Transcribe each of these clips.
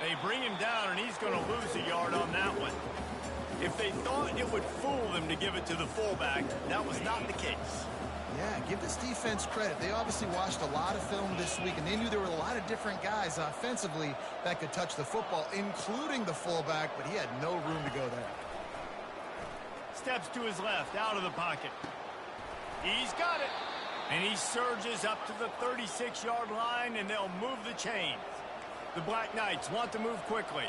They bring him down, and he's going to lose a yard on that one. If they thought it would fool them to give it to the fullback, that was not the case. Yeah, give this defense credit. They obviously watched a lot of film this week, and they knew there were a lot of different guys offensively that could touch the football, including the fullback, but he had no room to go there. Steps to his left, out of the pocket. He's got it. And he surges up to the 36-yard line, and they'll move the chains. The Black Knights want to move quickly.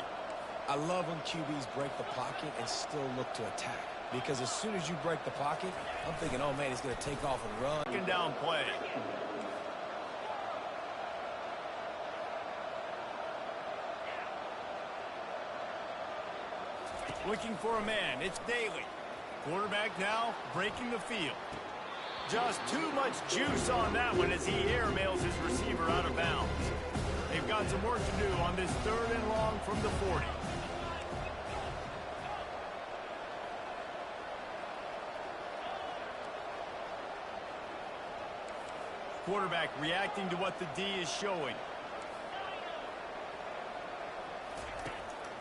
I love when QBs break the pocket and still look to attack. Because as soon as you break the pocket, I'm thinking, oh, man, he's going to take off and run. Second down play. Looking for a man. It's Daly. Quarterback now breaking the field. Just too much juice on that one as he airmails his receiver out of bounds. They've got some work to do on this 3rd and long from the 40. Quarterback reacting to what the D is showing.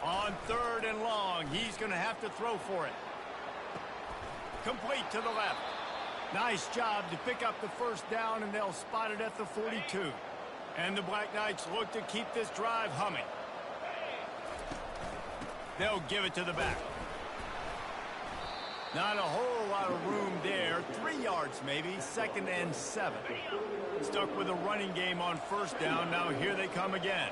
On 3rd and long, he's going to have to throw for it. Complete to the left. Nice job to pick up the first down, and they'll spot it at the 42. And the Black Knights look to keep this drive humming. They'll give it to the back. Not a whole lot of room there. 3 yards maybe. 2nd and 7. Stuck with a running game on 1st down. Now here they come again.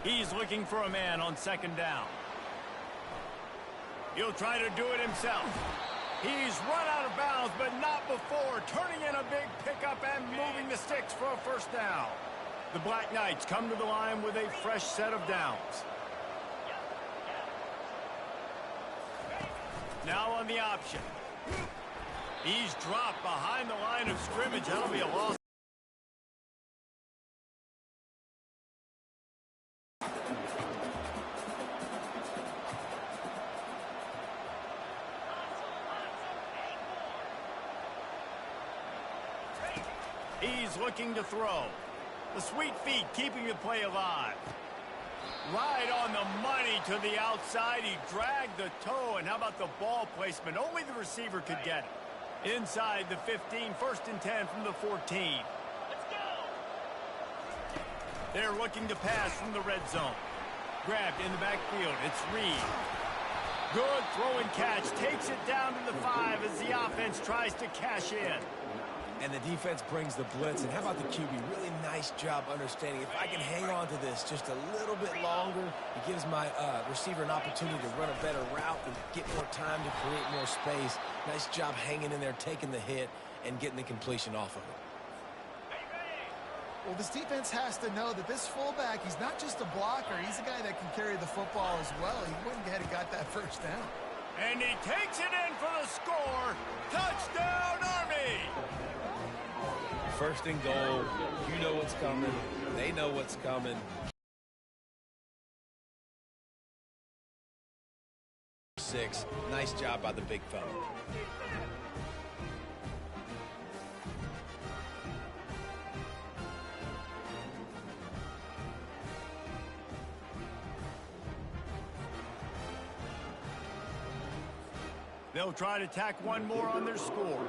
He's looking for a man on 2nd down. He'll try to do it himself. He's run out of bounds, but not before turning in a big pickup and moving the sticks for a 1st down. The Black Knights come to the line with a fresh set of downs. Now on the option. He's dropped behind the line of scrimmage. That'll be a loss. He's looking to throw. The sweet feet keeping the play alive. Right on the money to the outside. He dragged the toe, and how about the ball placement? Only the receiver could get it. Inside the 15, 1st and 10 from the 14. Let's go. They're looking to pass from the red zone. Grabbed in the backfield. It's Reed. Good throw and catch. Takes it down to the 5 as the offense tries to cash in. And the defense brings the blitz. And how about the QB? Really nice job understanding. If I can hang on to this just a little bit longer, it gives my receiver an opportunity to run a better route and get more time to create more space. Nice job hanging in there, taking the hit, and getting the completion off of it. Well, this defense has to know that this fullback, he's not just a blocker. He's a guy that can carry the football as well. He went ahead and got that 1st down. And he takes it in for the score. Touchdown, Army! 1st and goal. You know what's coming. They know what's coming. 6. Nice job by the big fella. They'll try to tack one more on their score.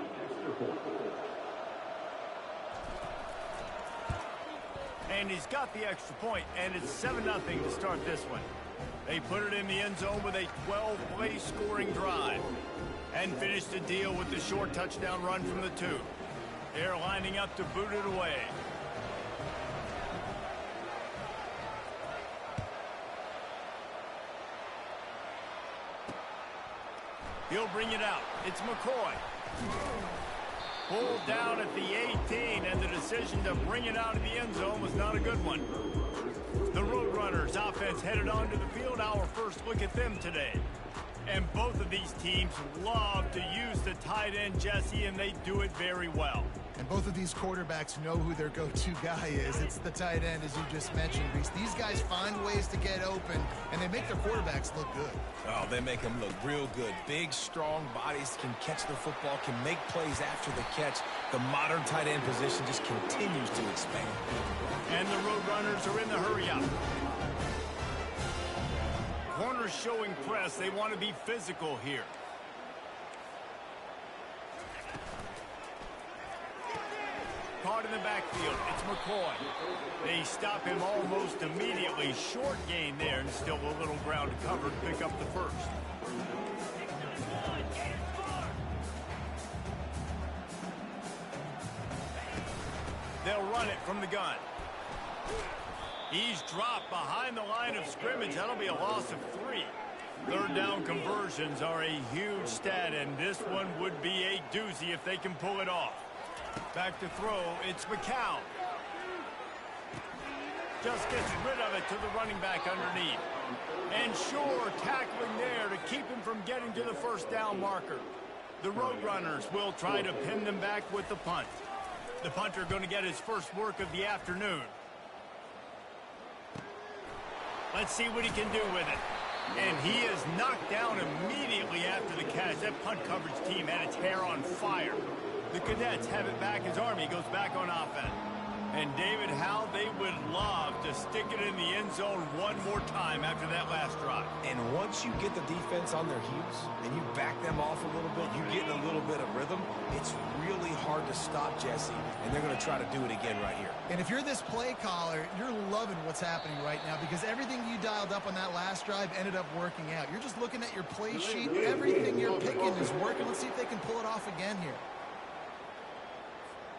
And he's got the extra point, and it's 7-0 to start this one. They put it in the end zone with a 12-play scoring drive and finish the deal with the short touchdown run from the 2. They're lining up to boot it away. He'll bring it out. It's McCoy. Pulled down at the 18, and the decision to bring it out of the end zone was not a good one. The Roadrunners offense headed onto the field. Our first look at them today. And both of these teams love to use the tight end, Jesse, and they do it very well. And both of these quarterbacks know who their go-to guy is. It's the tight end, as you just mentioned, Reese. These guys find ways to get open, and they make their quarterbacks look good. Oh, they make them look real good. Big, strong bodies can catch the football, can make plays after the catch. The modern tight end position just continues to expand. And the Roadrunners are in the hurry-up. Corners showing press. They want to be physical here. Caught in the backfield. It's McCoy. They stop him almost immediately. Short gain there, and still a little ground to cover to pick up the first. They'll run it from the gun. He's dropped behind the line of scrimmage. That'll be a loss of 3. Third down conversions are a huge stat, and this one would be a doozy if they can pull it off. Back to throw, it's McCown. Just gets rid of it to the running back underneath. And sure, tackling there to keep him from getting to the first down marker. The Roadrunners will try to pin them back with the punt. The punter going to get his first work of the afternoon. Let's see what he can do with it. And he is knocked down immediately after the catch. That punt coverage team had its hair on fire. The Cadets have it back as Army goes back on offense. And David, how they would love to stick it in the end zone one more time after that last drive. And once you get the defense on their heels and you back them off a little bit, you get in a little bit of rhythm, it's really hard to stop Jesse, and they're going to try to do it again right here. And if you're this play caller, you're loving what's happening right now because everything you dialed up on that last drive ended up working out. You're just looking at your play sheet. Everything you're picking is working. Let's see if they can pull it off again here.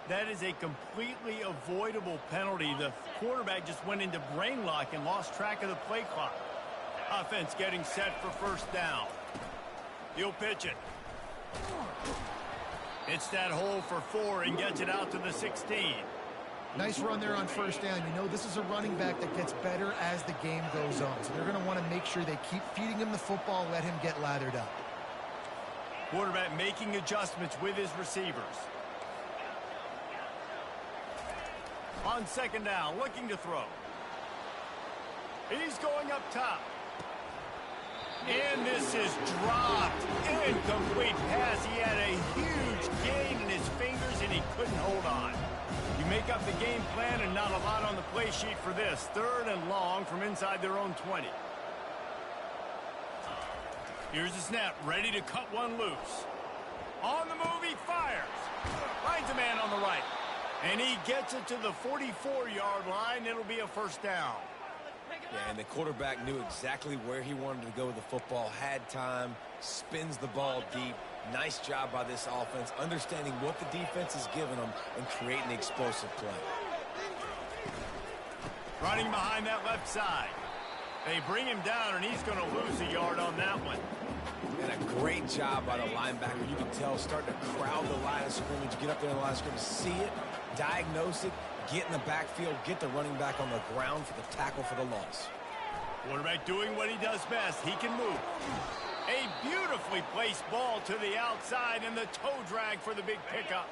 That is a completely avoidable penalty. The quarterback just went into brain lock and lost track of the play clock. Offense getting set for first down. He'll pitch it. It's that hole for 4 and gets it out to the 16. Nice run there on first down. You know, this is a running back that gets better as the game goes on. So they're going to want to make sure they keep feeding him the football, let him get lathered up. Quarterback making adjustments with his receivers. On second down, looking to throw. He's going up top. And this is dropped. Incomplete pass. He had a huge gain in his fingers, and he couldn't hold on. You make up the game plan and not a lot on the play sheet for this. Third and long from inside their own 20. Here's the snap, ready to cut one loose. On the move, he fires. Finds a man on the right. And he gets it to the 44-yard line. It'll be a first down. Yeah, and the quarterback knew exactly where he wanted to go with the football, had time, spins the ball deep. Nice job by this offense, understanding what the defense is giving them and creating the explosive play. Running behind that left side. They bring him down, and he's going to lose a yard on that one. And a great job by the linebacker. You can tell starting to crowd the line of scrimmage, get up there in the line of scrimmage, see it, diagnose it, get in the backfield, get the running back on the ground for the tackle for the loss. Quarterback doing what he does best. He can move. A beautifully placed ball to the outside, and the toe drag for the big pickup.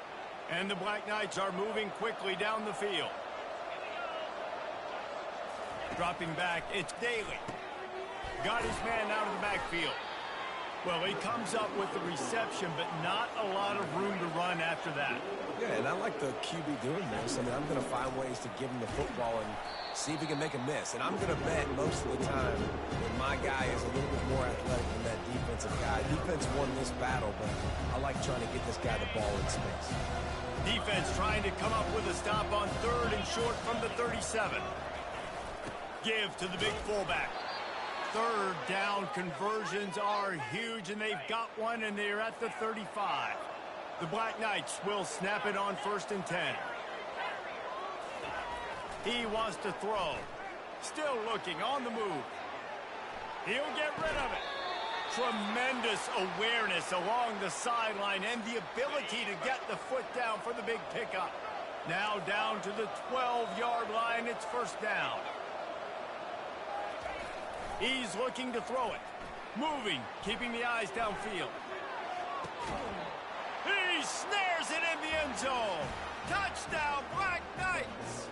And the Black Knights are moving quickly down the field. Dropping back, it's Daly. Got his man out of the backfield. Well, he comes up with the reception, but not a lot of room to run after that. Yeah, and I like the QB doing this. I mean, I'm going to find ways to give him the football and see if he can make a miss. And I'm going to bet most of the time that my guy is a little bit more athletic than that defensive guy. Defense won this battle, but I like trying to get this guy the ball in space. Defense trying to come up with a stop on third and short from the 37. Give to the big fullback. Third down conversions are huge, and they've got one, and they're at the 35. The Black Knights will snap it on 1st and 10. He wants to throw. Still looking on the move. He'll get rid of it. Tremendous awareness along the sideline and the ability to get the foot down for the big pickup. Now down to the 12-yard line. It's first down. He's looking to throw it. Moving, keeping the eyes downfield. He snares it in the end zone. Touchdown, Black Knights!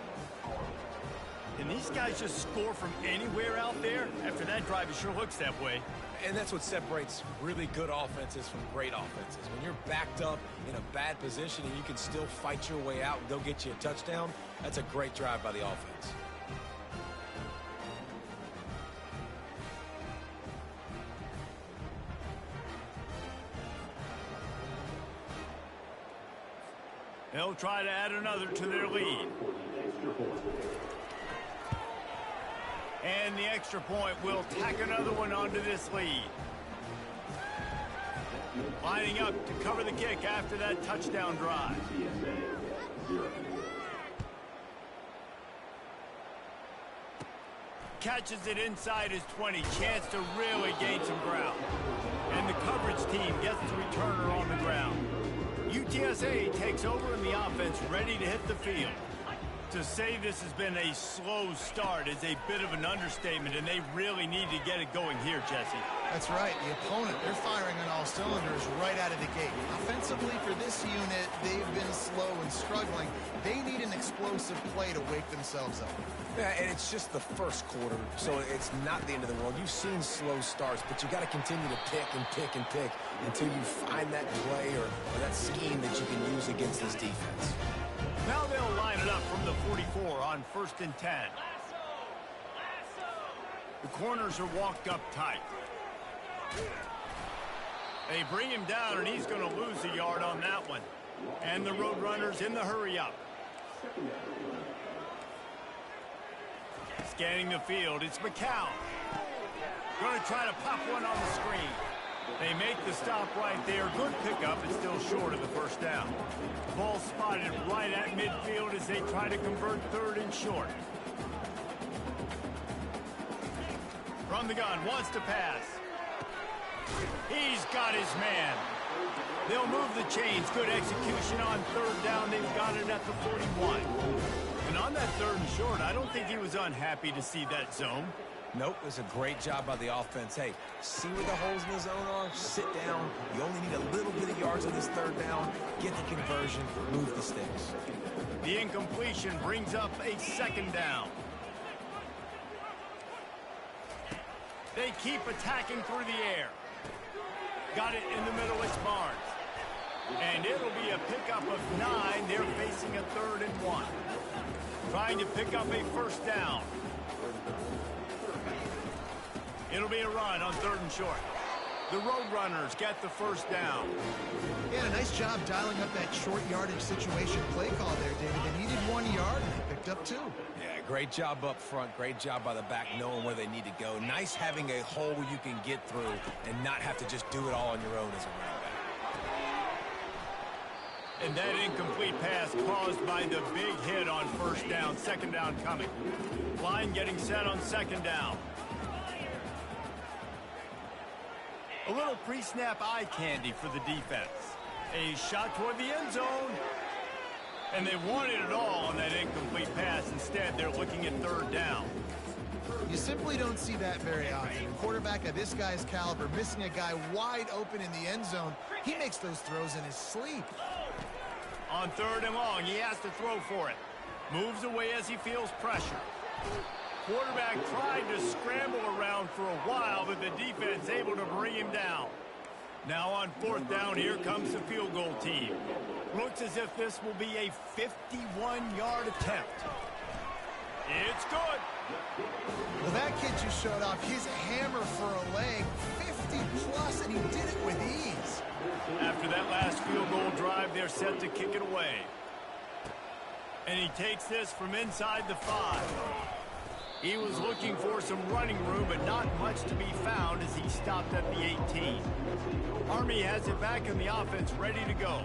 And these guys just score from anywhere out there? After that drive, it sure looks that way. And that's what separates really good offenses from great offenses. When you're backed up in a bad position and you can still fight your way out and go get you a touchdown, that's a great drive by the offense. They'll try to add another to their lead. And the extra point will tack another one onto this lead. Lining up to cover the kick after that touchdown drive. Catches it inside his 20. Chance to really gain some ground. And the coverage team gets the returner on the ground. UTSA takes over in the offense, ready to hit the field. To say this has been a slow start is a bit of an understatement, and they really need to get it going here, Jesse. That's right. The opponent, they're firing on all cylinders right out of the gate. Offensively, for this unit, they've been slow and struggling. They need an explosive play to wake themselves up. Yeah, and it's just the first quarter, so it's not the end of the world. You've seen slow starts, but you got to continue to pick and pick and pick until you find that play or that scheme that you can use against this defense. Now they'll line it up from the 44 on 1st and 10. The corners are walked up tight. They bring him down, and he's going to lose a yard on that one. And the Roadrunners in the hurry up. Scanning the field, it's McCown. Going to try to pop one on the screen. They make the stop right there. Good pickup, but still short of the first down. Ball spotted right at midfield as they try to convert 3rd and short. From the gun, wants to pass. He's got his man. They'll move the chains. Good execution on 3rd down. They've got it at the 41. And on that 3rd and short, I don't think he was unhappy to see that zone. Nope, it's a great job by the offense. Hey, see where the holes in the zone are? Sit down. You only need a little bit of yards on this 3rd down. Get the conversion, move the sticks. The incompletion brings up a 2nd down. They keep attacking through the air. Got it in the middle, it's Barnes. And it'll be a pickup of 9. They're facing a 3rd and 1. Trying to pick up a 1st down. It'll be a run on 3rd and short. The Roadrunners get the 1st down. Yeah, a nice job dialing up that short yardage situation play call there, David. They needed 1 yard, and they picked up 2. Yeah, great job up front. Great job by the back knowing where they need to go. Nice having a hole where you can get through and not have to just do it all on your own as a running back. And that incomplete pass caused by the big hit on 1st down. 2nd down coming. Line getting set on 2nd down. A little pre-snap eye candy for the defense. A shot toward the end zone. And they wanted it all on that incomplete pass. Instead, they're looking at 3rd down. You simply don't see that very often. A quarterback of this guy's caliber missing a guy wide open in the end zone. He makes those throws in his sleep. On 3rd and long, he has to throw for it. Moves away as he feels pressure. Quarterback tried to scramble around for a while, but the defense able to bring him down. Now on 4th down, here comes the field goal team. Looks as if this will be a 51-yard attempt. It's good. Well, that kid just showed off his hammer for a leg, 50-plus, and he did it with ease. After that last field goal drive, they're set to kick it away. And he takes this from inside the 5. He was looking for some running room, but not much to be found as he stopped at the 18. Army has it back in the offense, ready to go.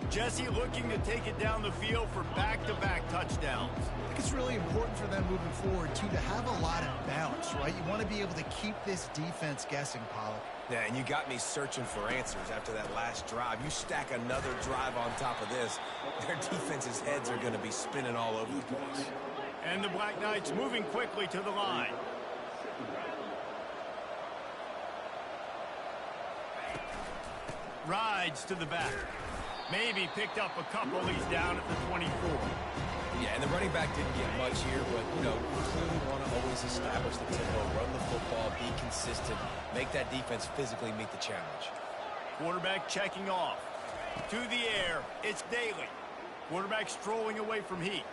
Jesse looking to take it down the field for back-to-back touchdowns. I think it's really important for them moving forward, too, to have a lot of balance, right? You want to be able to keep this defense guessing, Pollack. Yeah, and you got me searching for answers after that last drive. You stack another drive on top of this, their defense's heads are going to be spinning all over the place. And the Black Knights moving quickly to the line. Rides to the back. Maybe picked up a couple. He's down at the 24. Yeah, and the running back didn't get much here, but, you know, you clearly want to always establish the tempo, run the football, be consistent, make that defense physically meet the challenge. Quarterback checking off. To the air, it's Daly. Quarterback strolling away from Heat.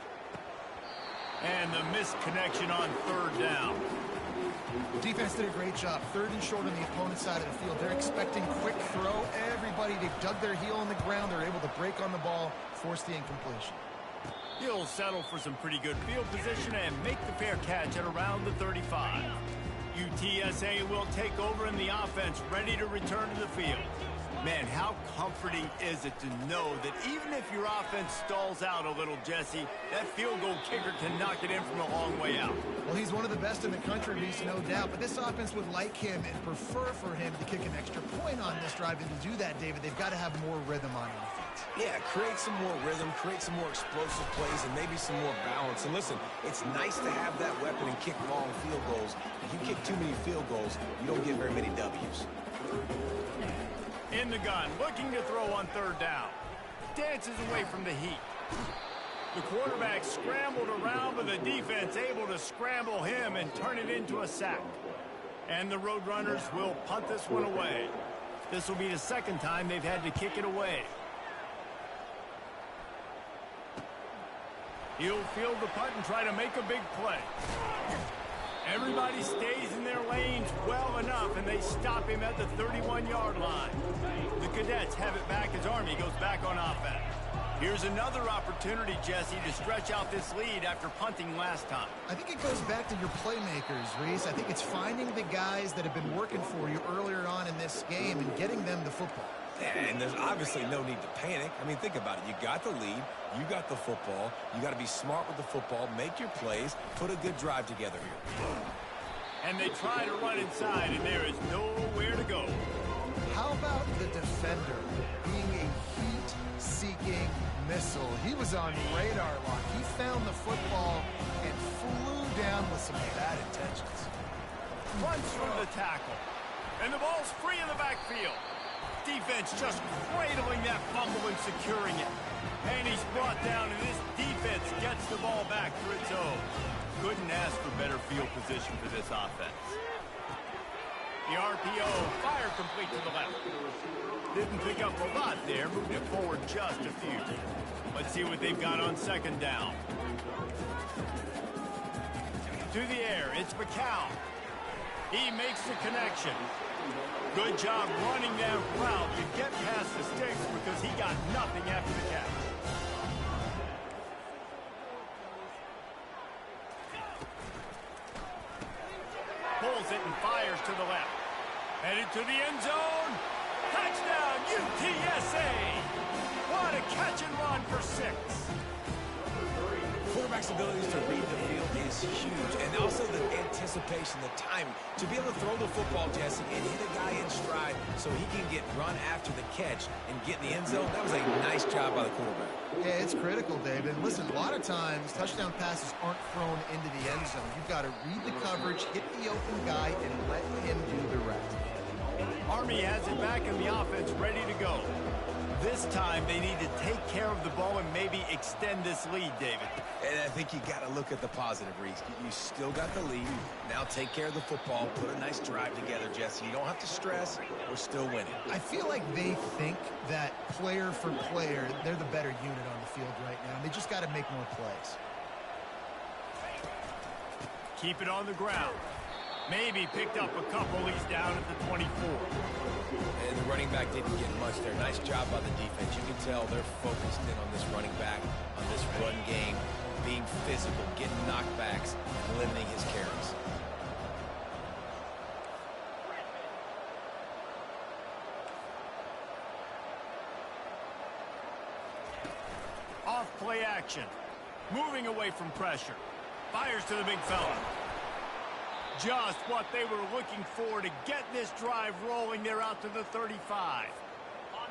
And the missed connection on third down. Defense did a great job. Third and short on the opponent's side of the field. They're expecting quick throw. Everybody, they dug their heel on the ground. They're able to break on the ball, force the incompletion. He'll settle for some pretty good field position and make the fair catch at around the 35. UTSA will take over in the offense, ready to return to the field. Man, how comforting is it to know that even if your offense stalls out a little, Jesse, that field goal kicker can knock it in from a long way out. Well, he's one of the best in the country, Reese, no doubt. But this offense would like him and prefer for him to kick an extra point on this drive. And to do that, David, they've got to have more rhythm on offense. Yeah, create some more rhythm, create some more explosive plays, and maybe some more balance. And listen, it's nice to have that weapon and kick long field goals. If you kick too many field goals, you don't get very many W's. In the gun, looking to throw on third down. Dances away from the Heat. The quarterback scrambled around, but the defense able to scramble him and turn it into a sack. And the Roadrunners will punt this one away. This will be the second time they've had to kick it away. He'll field the punt and try to make a big play. Everybody stays in their lanes well enough, and they stop him at the 31-yard line. The Cadets have it back as Army goes back on offense. Here's another opportunity, Jesse, to stretch out this lead after punting last time. I think it goes back to your playmakers, Reese. I think it's finding the guys that have been working for you earlier on in this game and getting them the football. And there's obviously no need to panic. I mean, think about it. You got the lead. You got the football. You got to be smart with the football. Make your plays. Put a good drive together here. And they try to run inside, and there is nowhere to go. How about the defender being a heat-seeking missile? He was on radar lock. He found the football and flew down with some bad intentions. Runs from the tackle. And the ball's free in the backfield. Defense just cradling that fumble and securing it. And he's brought down, and this defense gets the ball back for its own. Couldn't ask for better field position for this offense. The RPO, fire complete to the left. Didn't pick up a lot there, moved it forward just a few. Let's see what they've got on second down. To the air, it's McCown. He makes the connection. Good job running that route to get past the sticks because he got nothing after the catch. Pulls it and fires to the left. Headed to the end zone. Touchdown, UTSA! What a catch and run for 6. Quarterback's abilities to read the field is huge, and also the anticipation, the timing. To be able to throw the football, Jesse, and hit a guy in stride so he can get run after the catch and get in the end zone, that was a nice job by the quarterback. Yeah, it's critical, David. Listen, a lot of times, touchdown passes aren't thrown into the end zone. You've got to read the coverage, hit the open guy, and let him do the rest. Army has it back in the offense, ready to go. This time, they need to take care of the ball and maybe extend this lead, David. And I think you got to look at the positive, Reese. You still got the lead. Now take care of the football. Put a nice drive together, Jesse. You don't have to stress. We're still winning. I feel like they think that player for player, they're the better unit on the field right now. And they just got to make more plays. Keep it on the ground. Maybe picked up a couple. He's down at the 24. And the running back didn't get much there. Nice job by the defense. You can tell they're focused in on this running back, on this run game, being physical, getting knockbacks, and limiting his carries. Off play action. Moving away from pressure. Fires to the big fella. Just what they were looking for to get this drive rolling. They're out to the 35.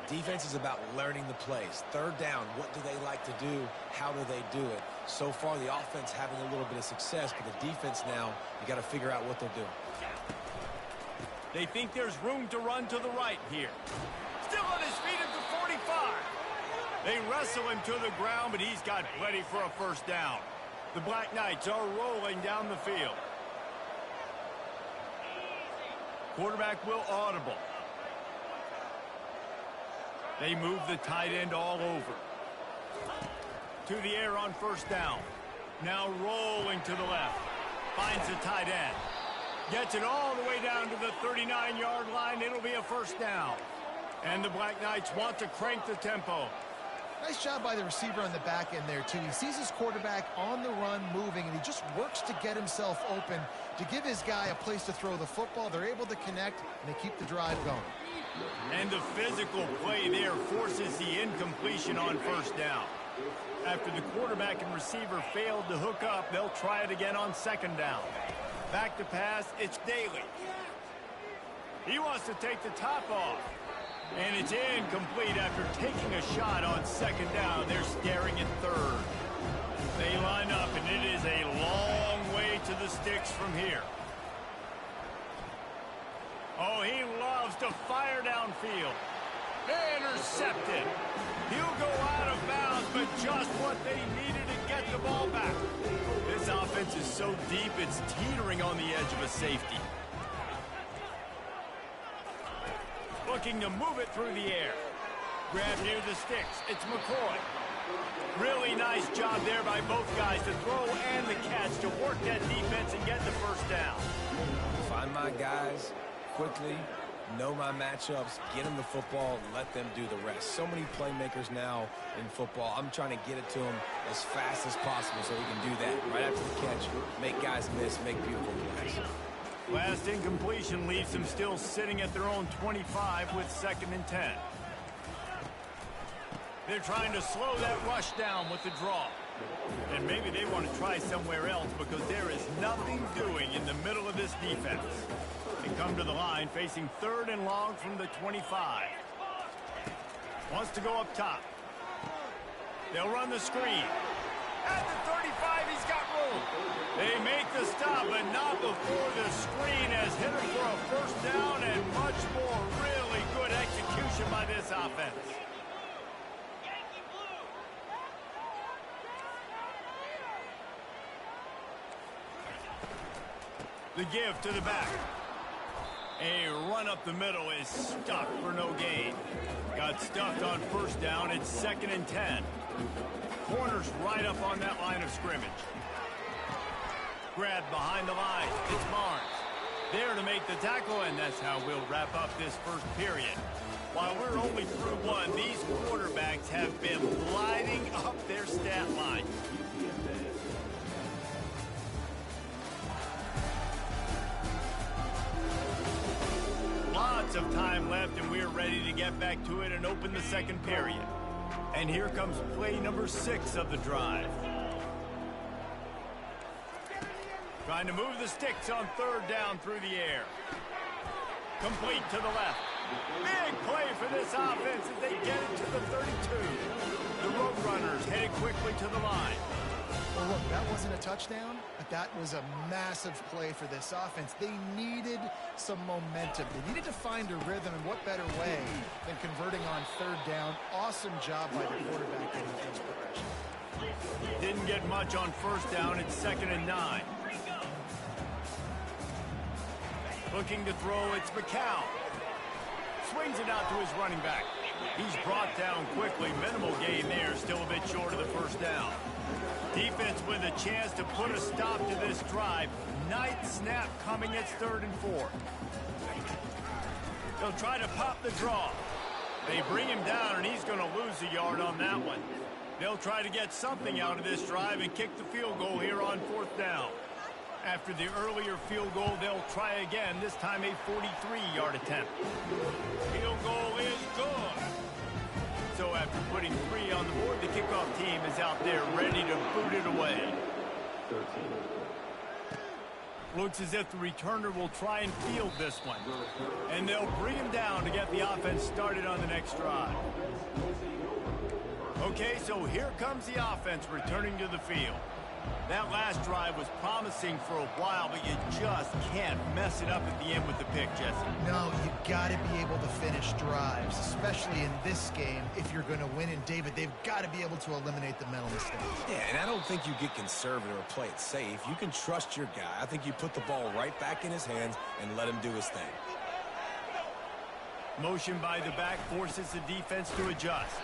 Defense is about learning the plays. Third down, what do they like to do? How do they do it? So far, the offense having a little bit of success, but the defense now, you got to figure out what they're doing. They think there's room to run to the right here. Still on his feet at the 45. They wrestle him to the ground, but he's got plenty for a first down. The Black Knights are rolling down the field. Quarterback will audible. They move the tight end all over. To the air on first down. Now rolling to the left. Finds the tight end. Gets it all the way down to the 39-yard line. It'll be a first down. And the Black Knights want to crank the tempo. Nice job by the receiver on the back end there, too. He sees his quarterback on the run moving, and he just works to get himself open to give his guy a place to throw the football. They're able to connect, and they keep the drive going. And the physical play there forces the incompletion on first down. After the quarterback and receiver failed to hook up, they'll try it again on second down. Back to pass, it's Daly. He wants to take the top off. And it's incomplete after taking a shot on second down. They're staring at third. They line up, and it is a long way to the sticks from here. Oh, he loves to fire downfield. Intercepted. He'll go out of bounds, but just what they needed to get the ball back. This offense is so deep, it's teetering on the edge of a safety. Looking to move it through the air. Grab near the sticks. It's McCoy. Really nice job there by both guys to throw and the catch to work that defense and get the first down. Find my guys quickly, know my matchups, get them the football, and let them do the rest. So many playmakers now in football. I'm trying to get it to them as fast as possible so we can do that. Right after the catch, make guys miss, make beautiful plays. Last incompletion leaves them still sitting at their own 25 with 2nd and 10. They're trying to slow that rush down with the draw. And maybe they want to try somewhere else because there is nothing doing in the middle of this defense. They come to the line facing 3rd and long from the 25. Wants to go up top. They'll run the screen. At the 35, he's got room. They make the stop, but not before the screen has hit him for a first down and much more really good execution by this offense. The give to the back. A run up the middle is stuck for no gain. Got stuffed on first down. It's 2nd and 10. Corners right up on that line of scrimmage. Grabbed behind the line. It's Barnes. There to make the tackle, and that's how we'll wrap up this first period. While we're only through one, these quarterbacks have been gliding up their stat line. Lots of time left, and we're ready to get back to it and open the second period. And here comes play number 6 of the drive. Trying to move the sticks on 3rd down through the air. Complete to the left. Big play for this offense as they get it to the 32. The Roadrunners headed quickly to the line. Well, look, that wasn't a touchdown, but that was a massive play for this offense. They needed some momentum. They needed to find a rhythm, and what better way than converting on 3rd down. Awesome job by the quarterback getting things progression. Didn't get much on first down. It's 2nd and 9. Looking to throw, it's McCown. Swings it out to his running back. He's brought down quickly. Minimal gain there, still a bit short of the first down. Defense with a chance to put a stop to this drive. Nice snap coming. It's 3rd and 4. They'll try to pop the draw. They bring him down, and he's going to lose a yard on that one. They'll try to get something out of this drive and kick the field goal here on 4th down. After the earlier field goal, they'll try again, this time a 43-yard attempt. Field goal is good. So after putting 3 on the board, the kickoff team is out there ready to boot it away. Looks as if the returner will try and field this one. And they'll bring him down to get the offense started on the next drive. Okay, so here comes the offense returning to the field. That last drive was promising for a while, but you just can't mess it up at the end with the pick, Jesse. No, you got to be able to finish drives, especially in this game if you're going to win. And, David, they've got to be able to eliminate the mental mistakes. Yeah, and I don't think you get conservative or play it safe. You can trust your guy. I think you put the ball right back in his hands and let him do his thing. Motion by the back forces the defense to adjust.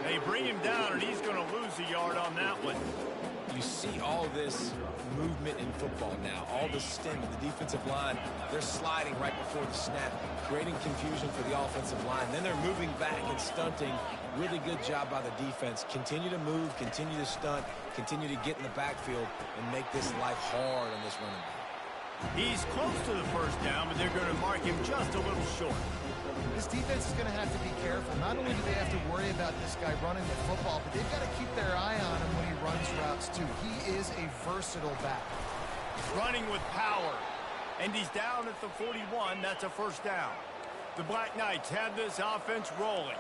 They bring him down, and he's going to lose a yard on that one. You see all this movement in football now, all the stem in the defensive line. They're sliding right before the snap, creating confusion for the offensive line. Then they're moving back and stunting. Really good job by the defense. Continue to move, continue to stunt, continue to get in the backfield and make this life hard on this running back. He's close to the first down, but they're going to mark him just a little short. This defense is going to have to be careful. Not only do they have to worry about this guy running the football, but they've got to keep their eye on him when he runs routes, too. He is a versatile back. Running with power. And he's down at the 41. That's a first down. The Black Knights have this offense rolling.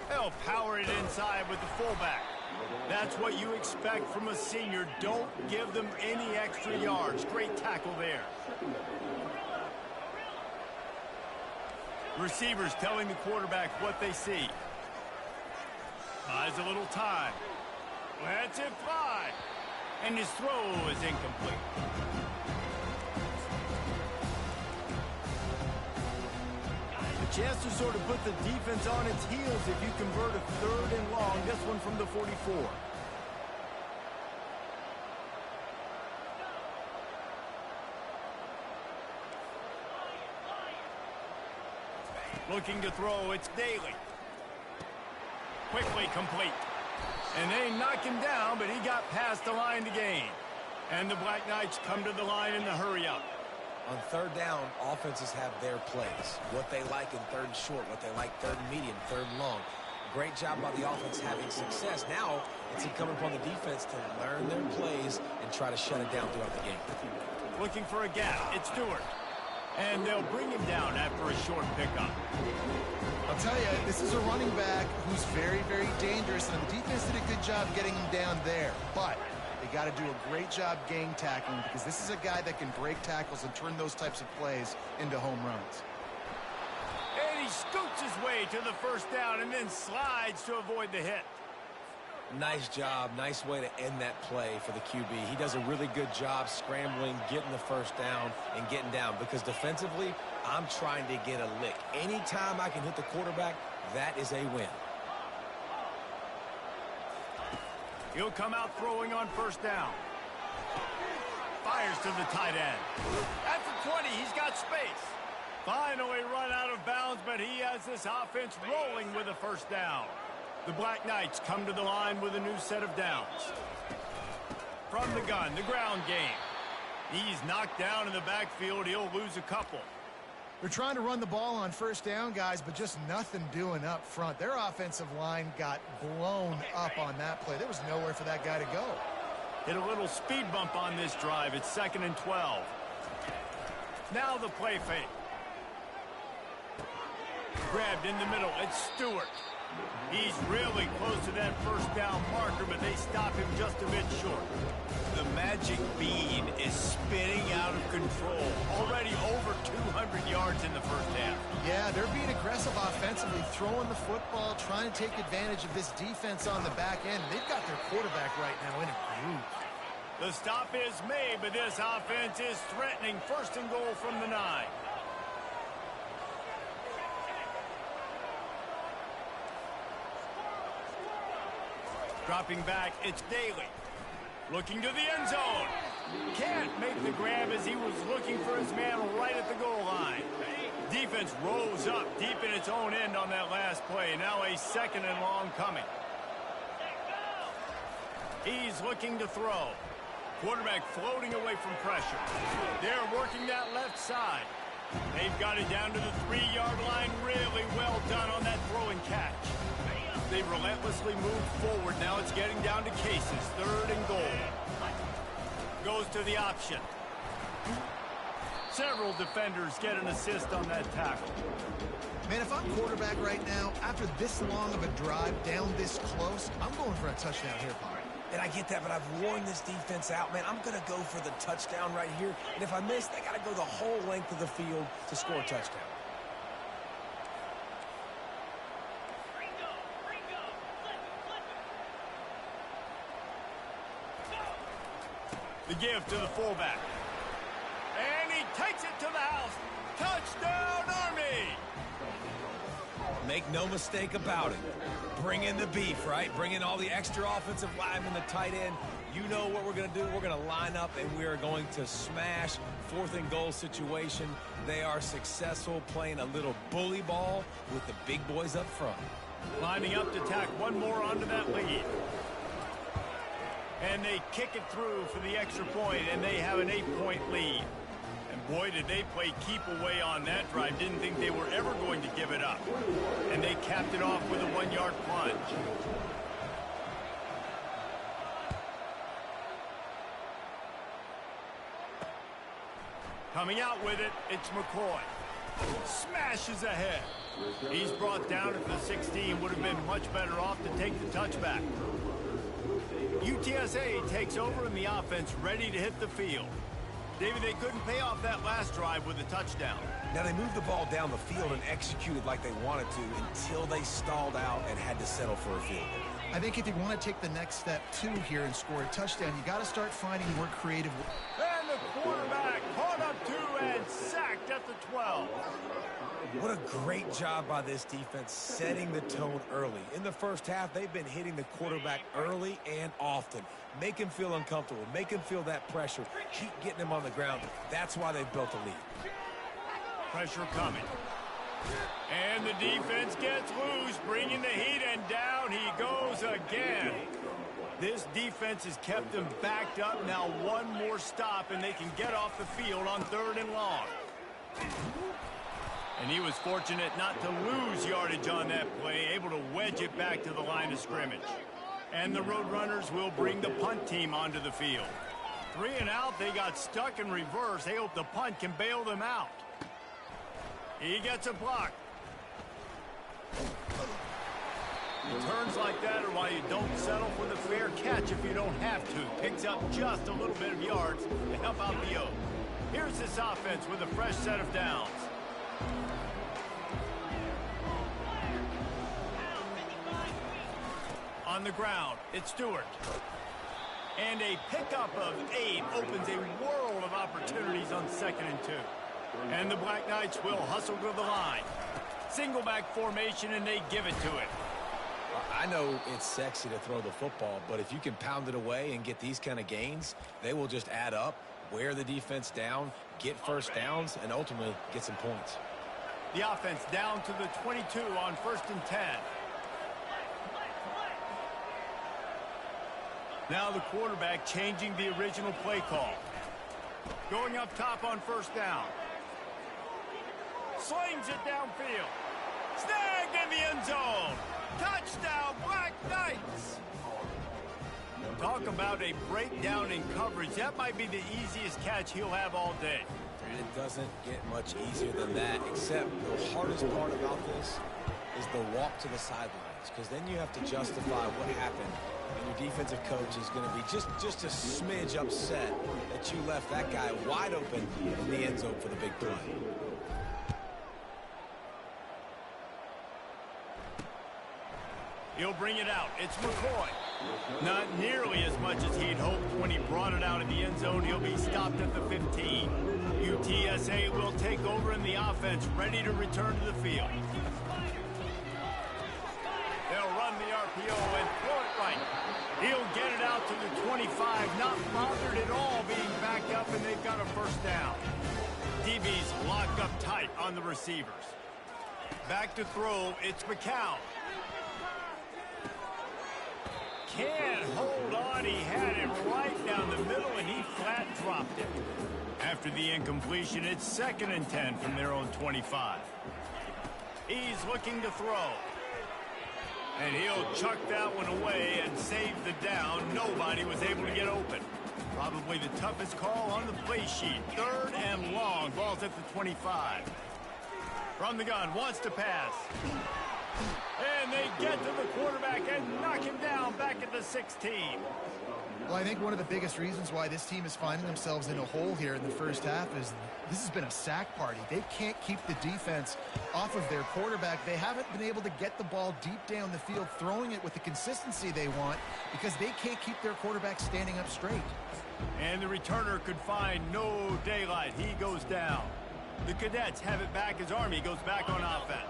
They'll power it inside with the fullback. That's what you expect from a senior. Don't give them any extra yards. Great tackle there. Receivers telling the quarterback what they see. Buys a little time. Lets it fly. And his throw is incomplete. A chance to sort of put the defense on its heels if you convert a 3rd and long. This one from the 44. Looking to throw, it's Daly. Quickly complete. And they knock him down, but he got past the line to gain. And the Black Knights come to the line in the hurry-up. On 3rd down, offenses have their plays. What they like in 3rd and short, what they like 3rd and medium, 3rd and long. Great job by the offense having success. Now it's incumbent upon the defense to learn their plays and try to shut it down throughout the game. Looking for a gap. It's Stewart. And they'll bring him down after a short pickup. I'll tell you, this is a running back who's very, very dangerous, and the defense did a good job getting him down there. But they got to do a great job gang tackling because this is a guy that can break tackles and turn those types of plays into home runs. And he scoots his way to the first down and then slides to avoid the hit. Nice job. Nice way to end that play for the QB. He does a really good job scrambling, getting the first down, and getting down. Because defensively, I'm trying to get a lick. Anytime I can hit the quarterback, that is a win. He'll come out throwing on first down. Fires to the tight end. At the 20, he's got space. Finally run out of bounds, but he has this offense rolling with a first down. The Black Knights come to the line with a new set of downs. From the gun, the ground game. He's knocked down in the backfield. He'll lose a couple. They're trying to run the ball on first down, guys, but just nothing doing up front. Their offensive line got blown up on that play. There was nowhere for that guy to go. Hit a little speed bump on this drive. It's 2nd and 12. Now the play fake. Grabbed in the middle. It's Stewart. He's really close to that first down marker, but they stop him just a bit short. The magic bean is spinning out of control. Already over 200 yards in the first half. Yeah, they're being aggressive offensively, throwing the football, trying to take advantage of this defense on the back end. They've got their quarterback right now in a groove. The stop is made, but this offense is threatening. 1st and goal from the 9. Dropping back, it's Daly. Looking to the end zone. Can't make the grab as he was looking for his man right at the goal line. Defense rose up deep in its own end on that last play. Now a 2nd and long coming. He's looking to throw. Quarterback floating away from pressure. They're working that left side. They've got it down to the 3-yard line. Really well done on that throw and catch. They relentlessly moved forward. Now it's getting down to cases. 3rd and goal. Goes to the option. Several defenders get an assist on that tackle. Man, if I'm quarterback right now, after this long of a drive down this close, I'm going for a touchdown here, Pop. And I get that, but I've worn this defense out, man. I'm going to go for the touchdown right here. And if I miss, they got to go the whole length of the field to score a touchdown. The give to the fullback. And he takes it to the house. Touchdown, Army! Make no mistake about it. Bring in the beef, right? Bring in all the extra offensive linemen, the tight end. You know what we're going to do. We're going to line up, and we are going to smash 4th and goal situation. They are successful playing a little bully ball with the big boys up front. Lining up to tack one more onto that lead. And they kick it through for the extra point, and they have an 8-point lead. And boy, did they play keep away on that drive. Didn't think they were ever going to give it up. And they capped it off with a 1-yard plunge. Coming out with it, it's McCoy. Smashes ahead. He's brought down at the 16. Would have been much better off to take the touchback. UTSA takes over in the offense, ready to hit the field. David, they couldn't pay off that last drive with a touchdown. Now, they moved the ball down the field and executed like they wanted to until they stalled out and had to settle for a field goal. I think if you want to take the next step, too, here and score a touchdown, you got to start finding more creative. And the quarterback caught up to and sacked at the 12. What a great job by this defense setting the tone early. In the first half, they've been hitting the quarterback early and often. Make him feel uncomfortable. Make him feel that pressure. Keep getting him on the ground. That's why they've built a lead. Pressure coming. And the defense gets loose, bringing the heat, and down he goes again. This defense has kept them backed up. Now one more stop, and they can get off the field on 3rd and long. And he was fortunate not to lose yardage on that play, able to wedge it back to the line of scrimmage. And the Roadrunners will bring the punt team onto the field. 3 and out, they got stuck in reverse. They hope the punt can bail them out. He gets a block. Returns like that are why you don't settle for the fair catch if you don't have to. Picks up just a little bit of yards to help out the O. Here's this offense with a fresh set of downs. On the ground, it's Stewart. And a pickup of 8 opens a world of opportunities on 2nd and 2. And the Black Knights will hustle to the line. Single back formation, and they give it to it. I know it's sexy to throw the football, but if you can pound it away and get these kind of gains, they will just add up, wear the defense down, get first downs, and ultimately get some points. The offense down to the 22 on 1st and 10. Now the quarterback changing the original play call. Going up top on 1st down. Slings it downfield. Snagged in the end zone. Touchdown, Black Knights. Talk about a breakdown in coverage. That might be the easiest catch he'll have all day. And it doesn't get much easier than that, except the hardest part about this is the walk to the sidelines, because then you have to justify what happened, and your defensive coach is going to be just a smidge upset that you left that guy wide open in the end zone for the big play. He'll bring it out. It's McCoy. Not nearly as much as he'd hoped when he brought it out of the end zone. He'll be stopped at the 15. UTSA will take over in the offense, ready to return to the field. They'll run the RPO and throw it right. He'll get it out to the 25, not bothered at all being backed up, and they've got a 1st down. DB's locked up tight on the receivers. Back to throw, it's McCown. Can't hold on. He had it right down the middle, and he flat dropped it. After the incompletion, it's 2nd and 10 from their own 25. He's looking to throw. And he'll chuck that one away and save the down. Nobody was able to get open. Probably the toughest call on the play sheet. 3rd and long. Ball's at the 25. From the gun, wants to pass. And they get to the quarterback and knock him down back at the 16. Well, I think one of the biggest reasons why this team is finding themselves in a hole here in the first half is this has been a sack party. They can't keep the defense off of their quarterback. They haven't been able to get the ball deep down the field, throwing it with the consistency they want because they can't keep their quarterback standing up straight. And the returner could find no daylight. He goes down. The Cadets have it back as Army goes back on offense.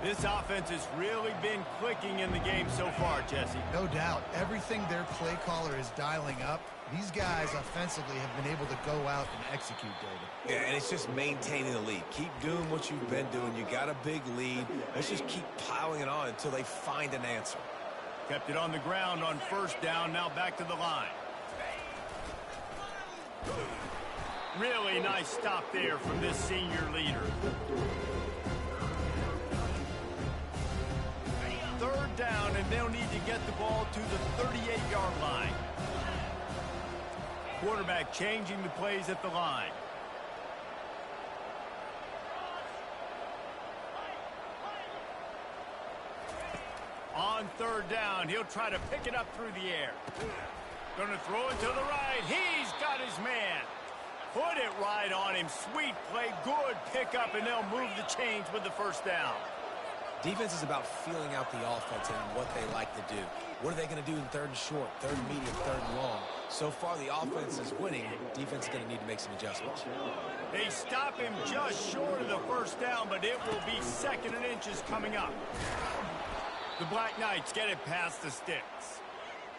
This offense has really been clicking in the game so far, Jesse. No doubt. Everything their play caller is dialing up, these guys offensively have been able to go out and execute, David. Yeah, and it's just maintaining the lead. Keep doing what you've been doing. You got a big lead. Let's just keep piling it on until they find an answer. Kept it on the ground on 1st down, now back to the line. Really nice stop there from this senior leader. 3rd down, and they'll need to get the ball to the 38-yard line. Quarterback changing the plays at the line. On 3rd down, he'll try to pick it up through the air. Going to throw it to the right. He's got his man. Put it right on him. Sweet play. Good pickup, and they'll move the chains with the 1st down. Defense is about feeling out the offense and what they like to do. What are they going to do in 3rd and short, 3rd and medium, 3rd and long? So far, the offense is winning. Defense is going to need to make some adjustments. They stop him just short of the 1st down, but it will be 2nd and inches coming up. The Black Knights get it past the sticks.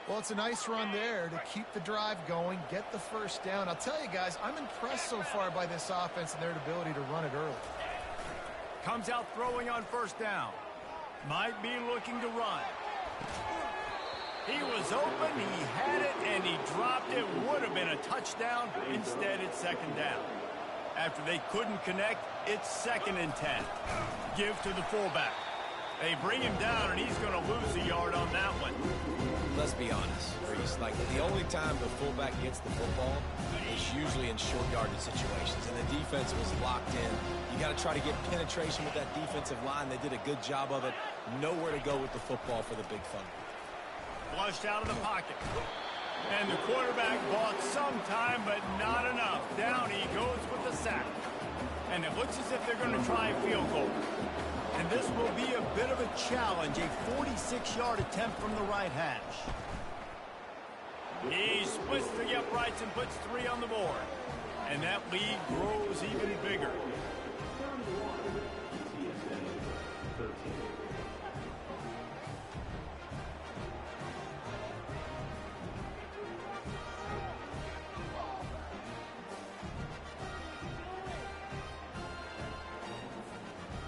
Well, it's a nice run there to keep the drive going, get the 1st down. I'll tell you guys, I'm impressed so far by this offense and their ability to run it early. Comes out throwing on 1st down. Might be looking to run. He was open, he had it, and he dropped it. Would have been a touchdown. Instead, it's 2nd down. After they couldn't connect, it's 2nd and 10. Give to the fullback. They bring him down, and he's going to lose a yard on that one. Let's be honest, Reese. Like, the only time the fullback gets the football is usually in short yardage situations, and the defense was locked in. You got to try to get penetration with that defensive line. They did a good job of it. Nowhere to go with the football for the Big Thunder. Flushed out of the pocket. And the quarterback bought some time, but not enough. Down he goes with the sack. And it looks as if they're going to try a field goal. And this will be a bit of a challenge, a 46-yard attempt from the right hash. He splits the uprights and puts 3 on the board. And that lead grows even bigger.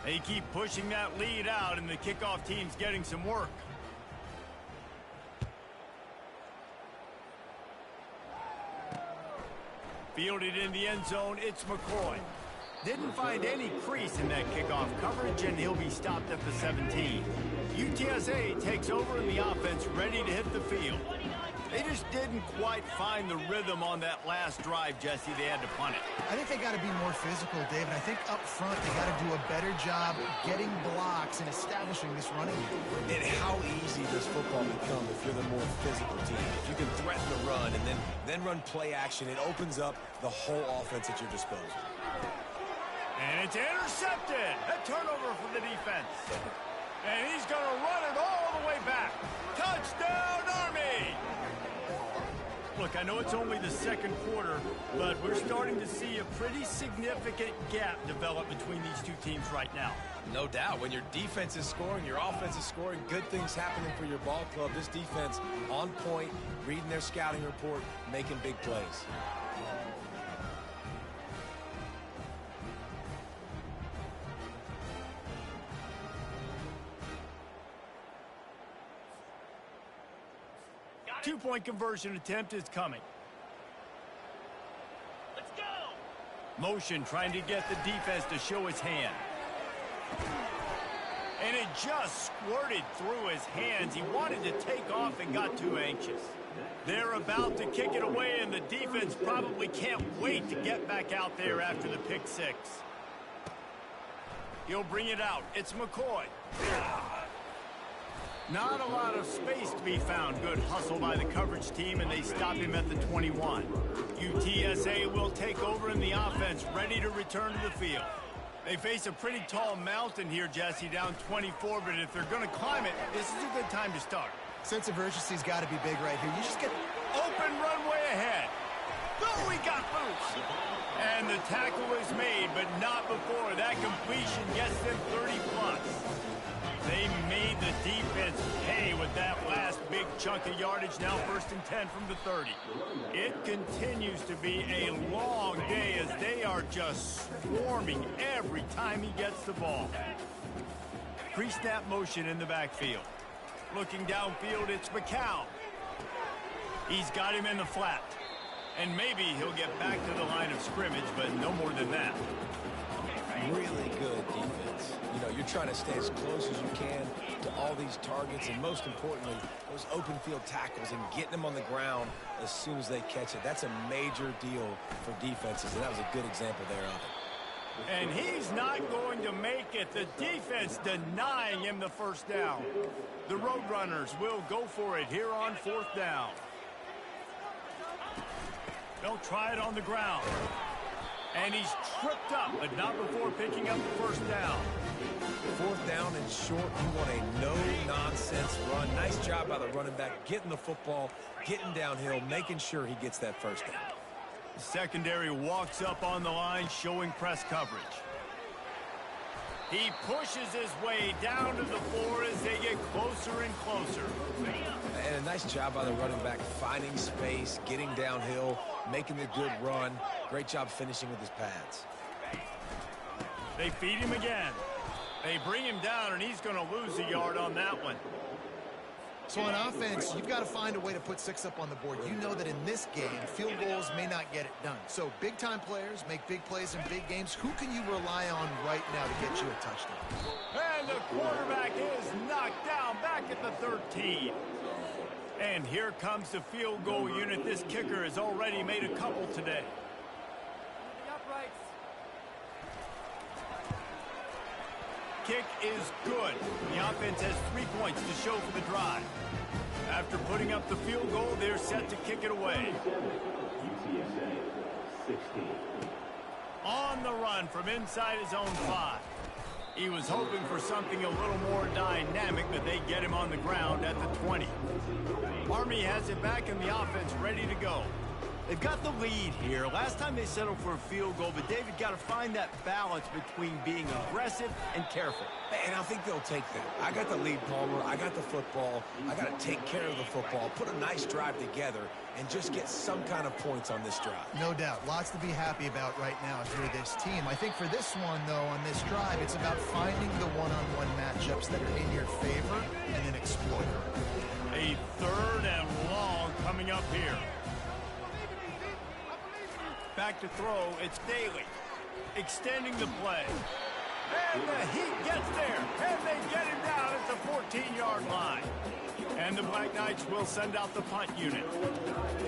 They keep pushing that lead out, and the kickoff team's getting some work. Fielded in the end zone, it's McCoy. Didn't find any crease in that kickoff coverage, and he'll be stopped at the 17. UTSA takes over in the offense, ready to hit the field. They just didn't quite find the rhythm on that last drive, Jesse. They had to punt it. I think they got to be more physical, David. I think up front they got to do a better job getting blocks and establishing this running game. And how easy does football become if you're the more physical team? If you can threaten the run and then run play action, it opens up the whole offense at your disposal. And it's intercepted. A turnover for the defense. And he's going to run it all the way back. Touchdown, Army! Look, I know it's only the 2nd quarter, but we're starting to see a pretty significant gap develop between these two teams right now. No doubt. When your defense is scoring, your offense is scoring, good things happening for your ball club. This defense on point, reading their scouting report, making big plays. Two-point conversion attempt is coming. Let's go! Motion trying to get the defense to show its hand. And it just squirted through his hands. He wanted to take off and got too anxious. They're about to kick it away, and the defense probably can't wait to get back out there after the pick six. He'll bring it out. It's McCoy. Not a lot of space to be found. Good hustle by the coverage team, and they stop him at the 21. UTSA will take over in the offense, ready to return to the field. They face a pretty tall mountain here, Jesse, down 24, but if they're going to climb it, this is a good time to start. Sense of urgency's got to be big right here. You just get open runway ahead. Oh, he got loose. And the tackle is made, but not before. That completion gets them 30-plus. They made the defense pay with that last big chunk of yardage. Now 1st and 10 from the 30. It continues to be a long day as they are just swarming every time he gets the ball. Pre-snap motion in the backfield. Looking downfield, it's McCown. He's got him in the flat. And maybe he'll get back to the line of scrimmage, but no more than that. Really good defense. You know, you're trying to stay as close as you can to all these targets, and most importantly, those open field tackles and getting them on the ground as soon as they catch it. That's a major deal for defenses, and that was a good example there of it. And he's not going to make it. The defense denying him the first down. The Roadrunners will go for it here on 4th down. They'll try it on the ground. And he's tripped up, but not before picking up the first down. 4th down and short, you want a no-nonsense run. Nice job by the running back, getting the football, getting downhill, making sure he gets that first down. The secondary walks up on the line, showing press coverage. He pushes his way down to the floor as they get closer and closer. And a nice job by the running back, finding space, getting downhill, making the good run. Great job finishing with his pads. They feed him again. They bring him down, and he's going to lose a yard on that one. So on offense, you've got to find a way to put 6 up on the board. You know that in this game, field goals may not get it done. So big-time players make big plays in big games. Who can you rely on right now to get you a touchdown? And the quarterback is knocked down back at the 13. And here comes the field goal unit. This kicker has already made a couple today. Kick is good. The offense has 3 points to show for the drive. After putting up the field goal, they're set to kick it away. UTSA 16. On the run from inside his own 5. He was hoping for something a little more dynamic, but they get him on the ground at the 20. Army has it back in the offense, ready to go. They've got the lead here. Last time they settled for a field goal, but David got to find that balance between being aggressive and careful. And I think they'll take that. I got the lead, Palmer. I got the football. I got to take care of the football, put a nice drive together, and just get some kind of points on this drive. No doubt. Lots to be happy about right now if you're this team. I think for this one, though, on this drive, it's about finding the one-on-one matchups that are in your favor and then exploit them. A 3rd and long coming up here. Back to throw, it's Daly. Extending the play. And the Heat gets there. And they get him down at the 14-yard line. And the Black Knights will send out the punt unit.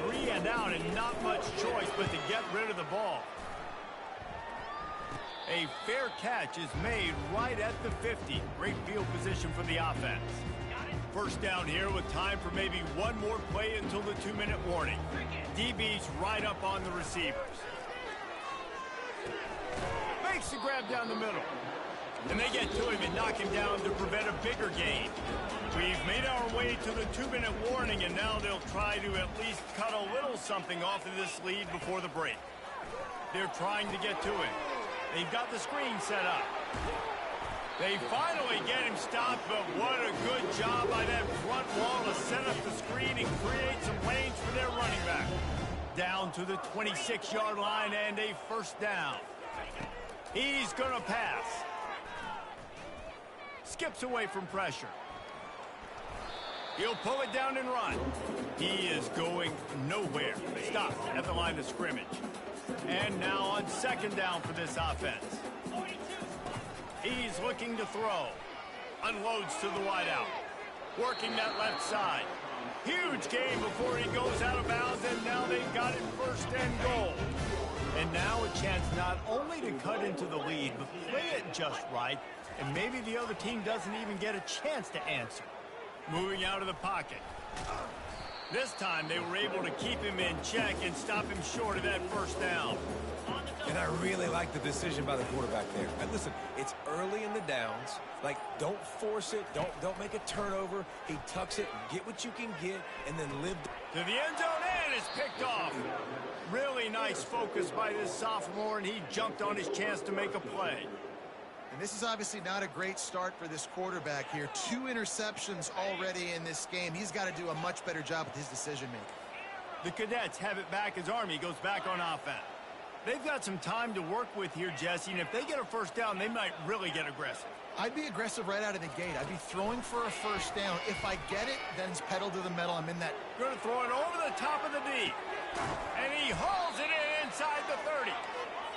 3 and out and not much choice but to get rid of the ball. A fair catch is made right at the 50. Great field position for the offense. First down here with time for maybe one more play until the 2-minute warning. DB's right up on the receivers. Makes the grab down the middle. And they get to him and knock him down to prevent a bigger gain. We've made our way to the 2-minute warning, and now they'll try to at least cut a little something off of this lead before the break. They're trying to get to him. They've got the screen set up. They finally get him stopped, but what a good job by that front wall to set up the screen and create some lanes for their running back. Down to the 26-yard line and a first down. He's going to pass. Skips away from pressure. He'll pull it down and run. He is going nowhere. Stopped at the line of scrimmage. And now on 2nd down for this offense. He's looking to throw. Unloads to the wideout. Working that left side. Huge gain before he goes out of bounds, and now they've got it first and goal. And now a chance not only to cut into the lead, but play it just right, and maybe the other team doesn't even get a chance to answer. Moving out of the pocket. This time they were able to keep him in check and stop him short of that first down. And I really like the decision by the quarterback there. And listen, it's early in the downs. Like, don't force it. Don't make a turnover. He tucks it, get what you can get, and then live. To the end zone, and it's picked off. Really nice focus by this sophomore, and he jumped on his chance to make a play. And this is obviously not a great start for this quarterback here. 2 interceptions already in this game. He's got to do a much better job with his decision-making. The Cadets have it back as Army goes back on offense. They've got some time to work with here, Jesse, and if they get a first down, they might really get aggressive. I'd be aggressive right out of the gate. I'd be throwing for a first down. If I get it, then it's pedal to the metal. I'm in that. Going to throw it over the top of the D. And he hauls it in inside the 30.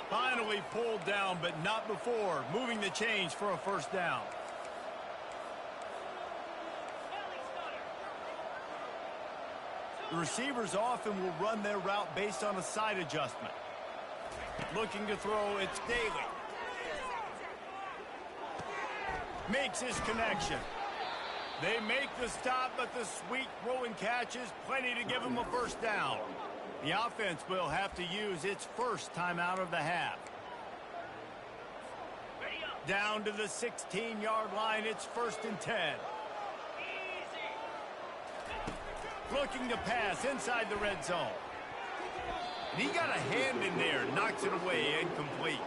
Finally pulled down, but not before moving the chains for a first down. The receivers often will run their route based on a side adjustment. Looking to throw, it's Daly. Makes his connection. They make the stop, but the sweet throw and catch is plenty to give him a first down. The offense will have to use its first timeout of the half. Down to the 16-yard line, it's 1st and 10. Looking to pass inside the red zone. And he got a hand in there, knocks it away, incomplete.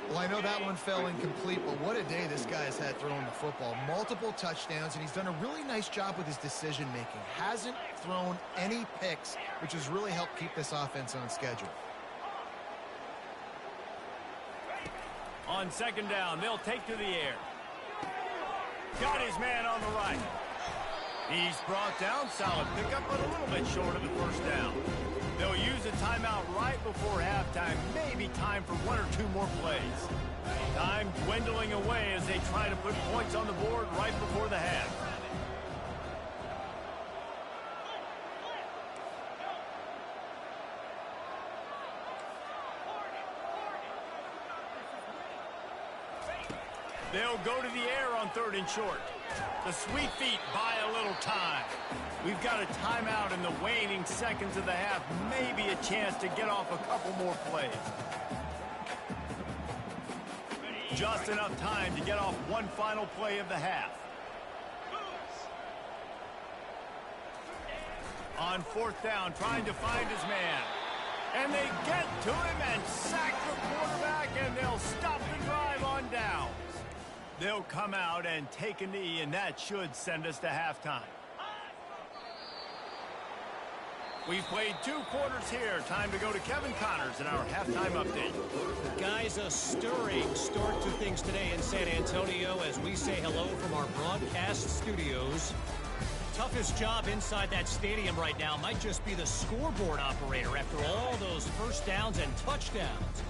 Well, I know that one fell incomplete, but what a day this guy has had throwing the football. Multiple touchdowns, and he's done a really nice job with his decision-making. Hasn't thrown any picks, which has really helped keep this offense on schedule. On 2nd down, they'll take to the air. Got his man on the right. He's brought down, solid pickup, but a little bit short of the first down. They'll use a timeout right before halftime, maybe time for 1 or 2 more plays. Time dwindling away as they try to put points on the board right before the half. They'll go to the air on 3rd and short. The sweet feet buy a little time. We've got a timeout in the waning seconds of the half. Maybe a chance to get off a couple more plays. Just enough time to get off one final play of the half. On 4th down, trying to find his man. And they get to him and sack the quarterback, and they'll stop the drive on downs. They'll come out and take a knee, and that should send us to halftime. We've played 2 quarters here. Time to go to Kevin Connors in our halftime update. Guys, a stirring start to things today in San Antonio as we say hello from our broadcast studios. Toughest job inside that stadium right now might just be the scoreboard operator after all those first downs and touchdowns.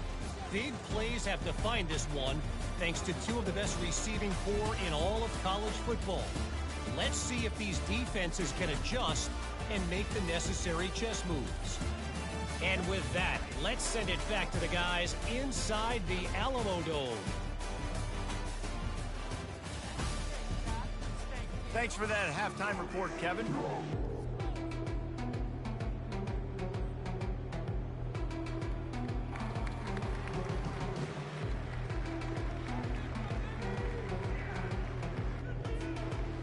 Big plays have defined this one, thanks to 2 of the best receiving corps in all of college football. Let's see if these defenses can adjust and make the necessary chess moves. And with that, let's send it back to the guys inside the Alamo Dome. Thanks for that halftime report, Kevin.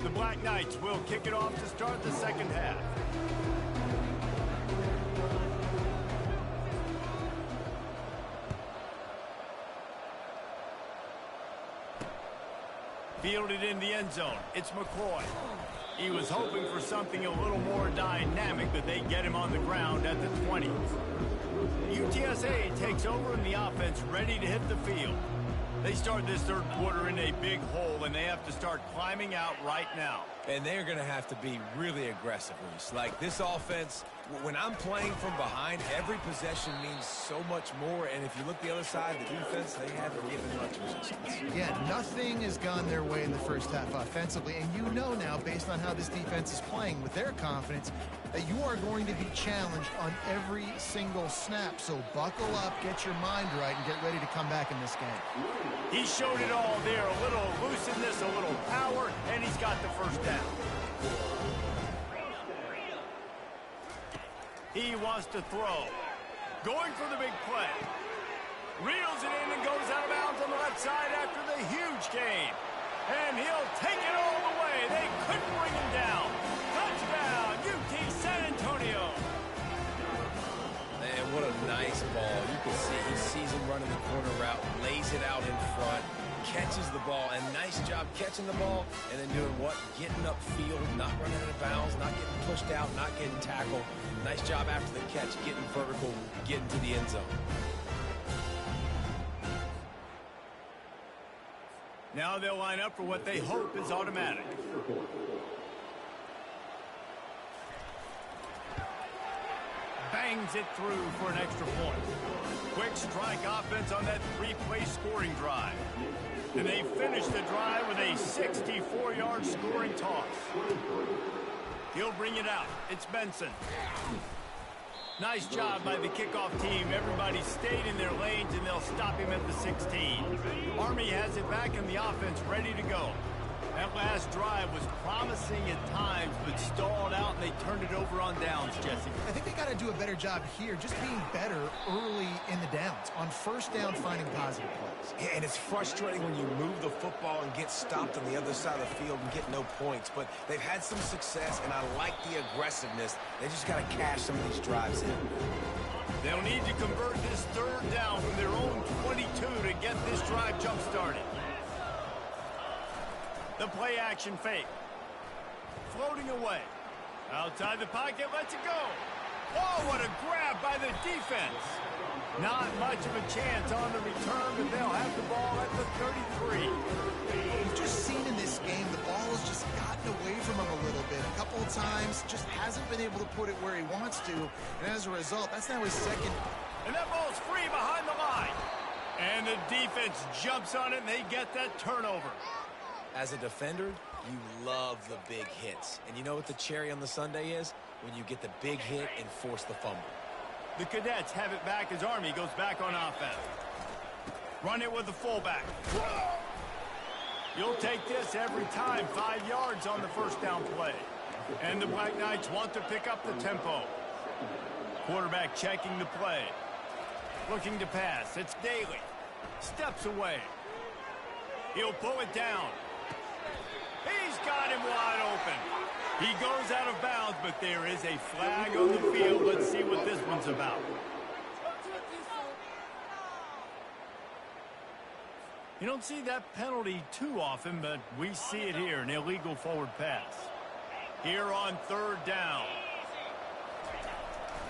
The Black Knights will kick it off to start the second half. Fielded in the end zone. It's McCoy. He was hoping for something a little more dynamic, but they get him on the ground at the 20. UTSA takes over in the offense, ready to hit the field. They start this third quarter in a big hole, and they have to start climbing out right now. And they're going to have to be really aggressive, Reese. Like, this offense When I'm playing from behind, every possession means so much more. And if you look the other side, the defense, they haven't given much resistance. Yeah, nothing has gone their way in the first half offensively. And you know now, based on how this defense is playing with their confidence, that you are going to be challenged on every single snap. So buckle up, get your mind right, and get ready to come back in this game. He showed it all there. A little elusiveness, a little power, and he's got the first down. He wants to throw. Going for the big play. Reels it in and goes out of bounds on the left side after the huge gain. And he'll take it all the way. They couldn't bring him down. Touchdown, UT San Antonio. Man, what a nice ball. You can see he sees him running the corner route, lays it out in front, catches the ball, and nice job catching the ball, and then doing what? Getting upfield, not running out of bounds, not getting pushed out, not getting tackled. Nice job after the catch, getting vertical, getting to the end zone. Now they'll line up for what they hope is automatic. Bangs it through for an extra point. Quick strike offense on that three-play scoring drive. And they finish the drive with a 64-yard scoring toss. He'll bring it out. It's Benson. Nice job by the kickoff team. Everybody stayed in their lanes, and they'll stop him at the 16. Army has it back in the offense, ready to go. That last drive was promising at times, but stalled out, and they turned it over on downs, Jesse. I think they got to do a better job here, just being better early in the downs. On first down, finding positive plays. Yeah, and it's frustrating when you move the football and get stopped on the other side of the field and get no points. But they've had some success, and I like the aggressiveness. They just got to cash some of these drives in. They'll need to convert this third down from their own 22 to get this drive jump-started. The play-action fake. Floating away. Outside the pocket, lets it go. Oh, what a grab by the defense. Not much of a chance on the return, but they'll have the ball at the 33. We've just seen in this game the ball has just gotten away from him a little bit. A couple of times, just hasn't been able to put it where he wants to. And as a result, that's now his second. And that ball's free behind the line. And the defense jumps on it, and they get that turnover. As a defender, you love the big hits. And you know what the cherry on the sundae is? When you get the big hit and force the fumble. The Cadets have it back as Army goes back on offense. Run it with the fullback. You'll take this every time. 5 yards on the first down play. And the Black Knights want to pick up the tempo. Quarterback checking the play. Looking to pass. It's Daly. Steps away. He'll pull it down. He's got him wide open. He goes out of bounds, but there is a flag on the field. Let's see what this one's about. You don't see that penalty too often, but we see it here, an illegal forward pass. Here on third down.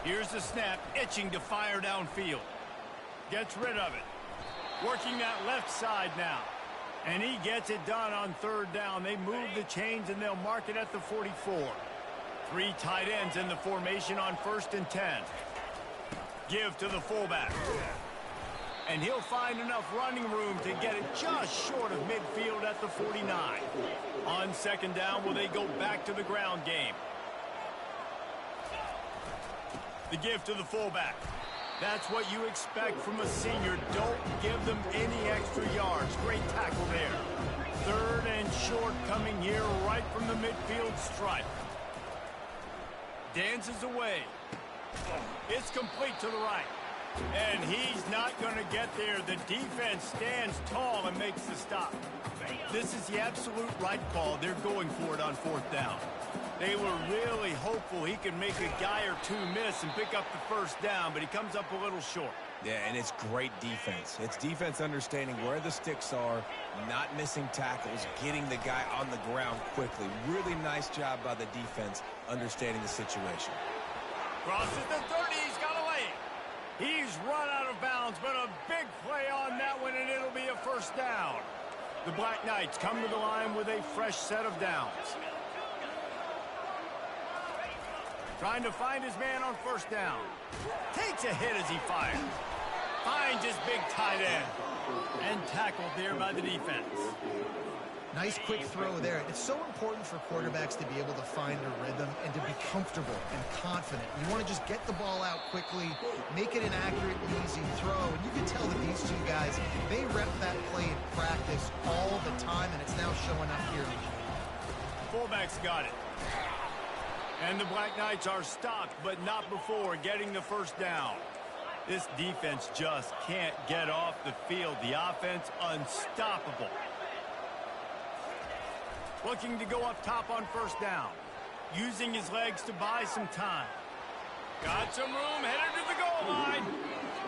Here's the snap, itching to fire downfield. Gets rid of it. Working that left side now. And he gets it done on third down. They move the chains, and they'll mark it at the 44. 3 tight ends in the formation on 1st and 10. Give to the fullback. And he'll find enough running room to get it just short of midfield at the 49. On second down, will they go back to the ground game? The give to the fullback. That's what you expect from a senior. Don't give them any extra yards. Great tackle there. 3rd and short coming here right from the midfield stripe. Dances away. It's complete to the right. And he's not going to get there. The defense stands tall and makes the stop. This is the absolute right call. They're going for it on 4th down. They were really hopeful he could make a guy or two miss and pick up the first down, but he comes up a little short. Yeah, and it's great defense. It's defense understanding where the sticks are, not missing tackles, getting the guy on the ground quickly. Really nice job by the defense understanding the situation. Crosses the 30. He's got a lane. He's run out of bounds, but a big play on that one, and it'll be a first down. The Black Knights come to the line with a fresh set of downs. Trying to find his man on first down. Takes a hit as he fires. Finds his big tight end. And tackled there by the defense. Nice quick throw there. It's so important for quarterbacks to be able to find a rhythm and to be comfortable and confident. You want to just get the ball out quickly, make it an accurate and easy throw. And you can tell that these two guys, they rep that play in practice all the time, and it's now showing up here. Fullback's got it. And the Black Knights are stopped, but not before getting the first down. This defense just can't get off the field. The offense unstoppable. Looking to go up top on first down. Using his legs to buy some time. Got some room, headed to the goal line.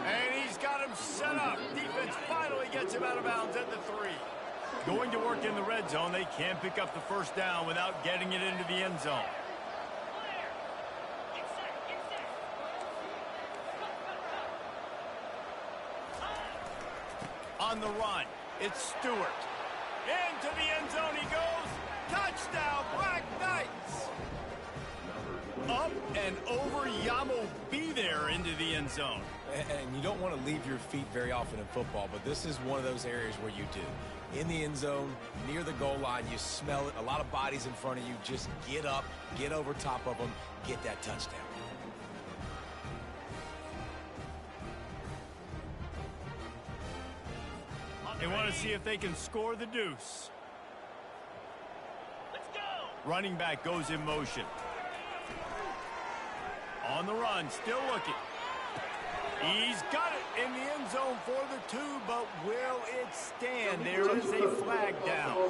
And he's got him set up. Defense finally gets him out of bounds at the 3. Going to work in the red zone. They can't pick up the first down without getting it into the end zone. On the run, it's Stewart. Into the end zone he goes. Touchdown, Black Knights. Up and over Yamo be there into the end zone. And you don't want to leave your feet very often in football, but this is one of those areas where you do. In the end zone, near the goal line, you smell it. A lot of bodies in front of you. Just get up, get over top of them, get that touchdown. They want to see if they can score the deuce. Let's go. Running back goes in motion. On the run, still looking. He's got it in the end zone for the 2, but will it stand? There is a flag down.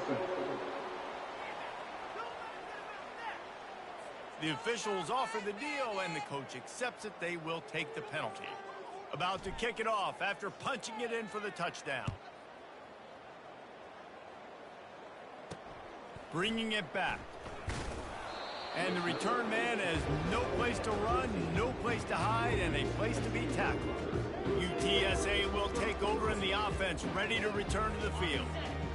The officials offer the deal, and the coach accepts it. They will take the penalty. About to kick it off after punching it in for the touchdown. Bringing it back. And the return man has no place to run, no place to hide, and a place to be tackled. UTSA will take over in the offense, ready to return to the field.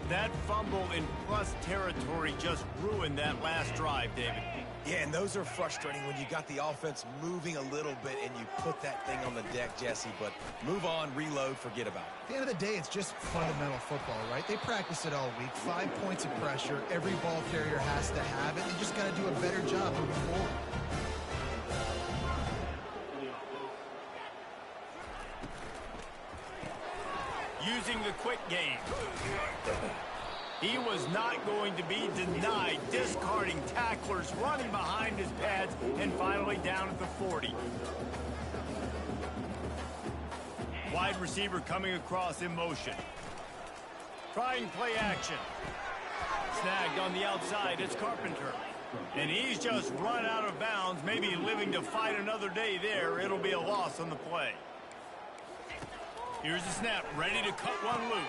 That fumble in plus territory just ruined that last drive, David. Yeah, and those are frustrating when you got the offense moving a little bit and you put that thing on the deck, Jesse. But move on, reload, forget about it. At the end of the day, it's just fundamental football, right? They practice it all week. 5 points of pressure. Every ball carrier has to have it. They just got to do a better job moving forward. Using the quick game. He was not going to be denied, discarding tacklers, running behind his pads, and finally down at the 40. Wide receiver coming across in motion. Trying play action. Snagged on the outside, it's Carpenter. And he's just run out of bounds, maybe living to fight another day there. It'll be a loss on the play. Here's the snap, ready to cut one loose.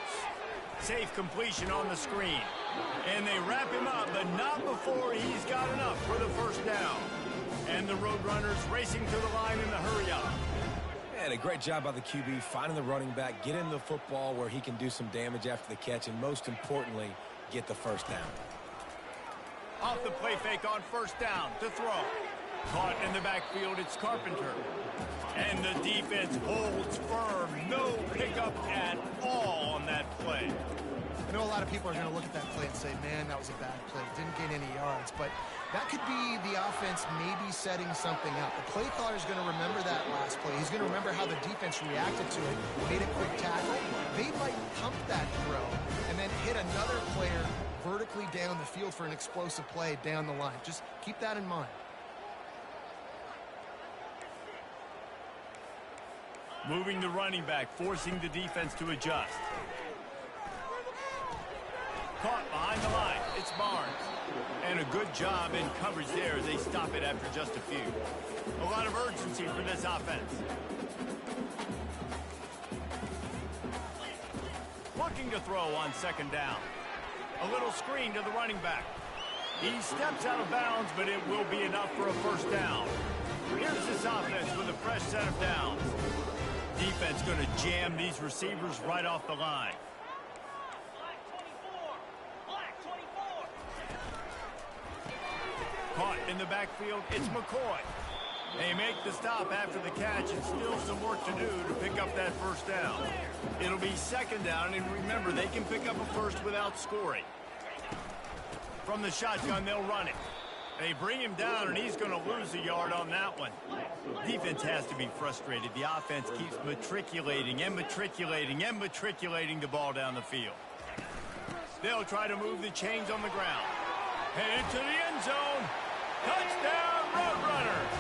Safe completion on the screen. And they wrap him up, but not before he's got enough for the first down. And the Roadrunners racing to the line in the hurry-up. And a great job by the QB, finding the running back, get him the football where he can do some damage after the catch, and most importantly, get the first down. Off the play fake on first down to throw. Caught in the backfield, it's Carpenter. And the defense holds firm. No pickup at all on that play. I know a lot of people are going to look at that play and say, man, that was a bad play. Didn't gain any yards. But that could be the offense maybe setting something up. The play caller is going to remember that last play. He's going to remember how the defense reacted to it, made a quick tackle. They might pump that throw and then hit another player vertically down the field for an explosive play down the line. Just keep that in mind. Moving the running back, forcing the defense to adjust. Caught behind the line. It's Barnes. And a good job in coverage there as they stop it after just a few. A lot of urgency for this offense. Looking to throw on second down. A little screen to the running back. He steps out of bounds, but it will be enough for a first down. Here's this offense with a fresh set of downs. Defense going to jam these receivers right off the line. Caught in the backfield, it's McCoy. They make the stop after the catch and still some work to do to pick up that first down. It'll be second down, and remember, they can pick up a first without scoring. From the shotgun, they'll run it. They bring him down, and he's going to lose a yard on that one. Defense has to be frustrated. The offense keeps matriculating and matriculating and matriculating the ball down the field. They'll try to move the chains on the ground. Headed to the end zone. Touchdown, Roadrunners.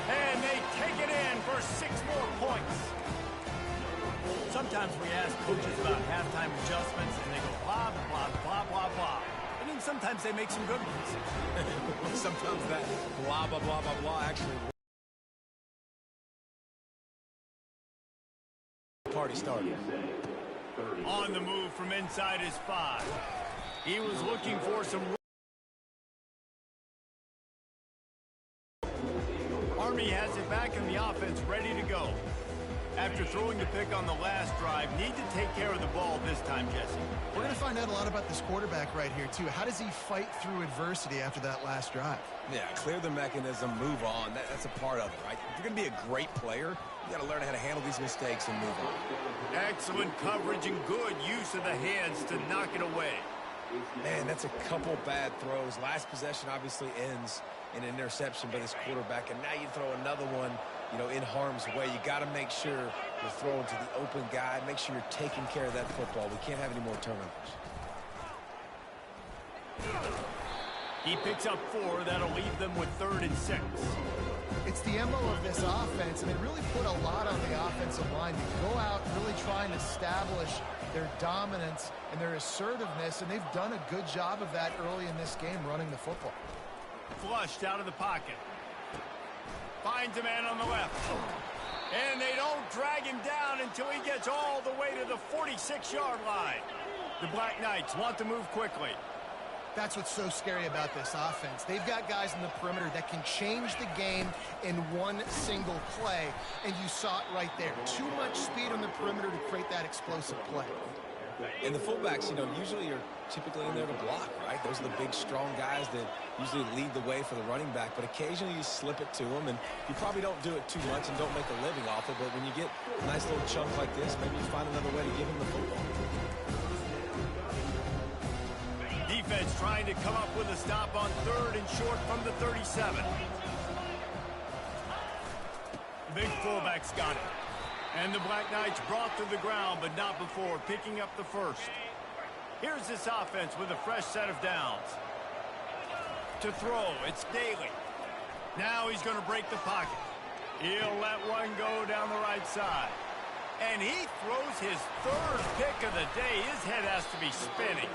And they take it in for 6 more points. Sometimes we ask coaches about halftime adjustments, and they go blah, blah, blah, blah, blah. And then sometimes they make some good ones. Sometimes that blah, blah, blah, blah, blah actually party started. On the move from inside his 5. He was looking for some... Army has it back in the offense, ready to go. After throwing the pick on the last drive, need to take care of the ball this time, Jesse. We're going to find out a lot about this quarterback right here, too. How does he fight through adversity after that last drive? Yeah, clear the mechanism, move on. That's a part of it, right? If you're going to be a great player, you got to learn how to handle these mistakes and move on. Excellent coverage and good use of the hands to knock it away. Man, that's a couple bad throws. Last possession obviously ends in an interception by this quarterback, and now you throw another one, you know, in harm's way. You got to make sure you're throwing to the open guy. Make sure you're taking care of that football. We can't have any more turnovers. He picks up 4. That'll leave them with 3rd and 6. It's the MO of this offense, and they really put a lot on the offensive line to go out really trying to establish their dominance and their assertiveness, and they've done a good job of that early in this game running the football. Flushed out of the pocket. Finds a man on the left. And they don't drag him down until he gets all the way to the 46-yard line. The Black Knights want to move quickly. That's what's so scary about this offense. They've got guys in the perimeter that can change the game in one single play, and you saw it right there. Too much speed on the perimeter to create that explosive play. And the fullbacks, you know, usually are typically in there to block, right? Those are the big, strong guys that usually lead the way for the running back, but occasionally you slip it to them, and you probably don't do it too much and don't make a living off it, but when you get a nice little chunk like this, maybe you find another way to give him the football. Defense trying to come up with a stop on 3rd and short from the 37. The big fullback's got it. And the Black Knights brought to the ground, but not before picking up the first. Here's this offense with a fresh set of downs. To throw, it's Daly. Now he's going to break the pocket. He'll let one go down the right side. And he throws his 3rd pick of the day. His head has to be spinning.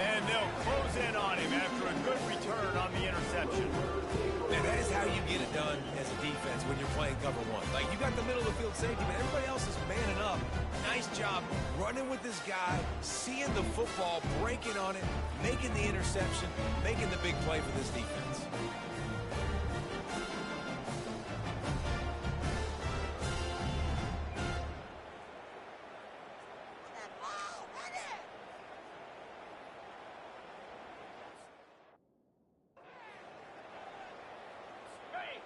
And they'll close in on him after a good return on the interception. And that is how you get it done as a defense when you're playing cover 1. Like, you got the middle of the field safety, but everybody else is manning up. Nice job running with this guy, seeing the football, breaking on it, making the interception, making the big play for this defense.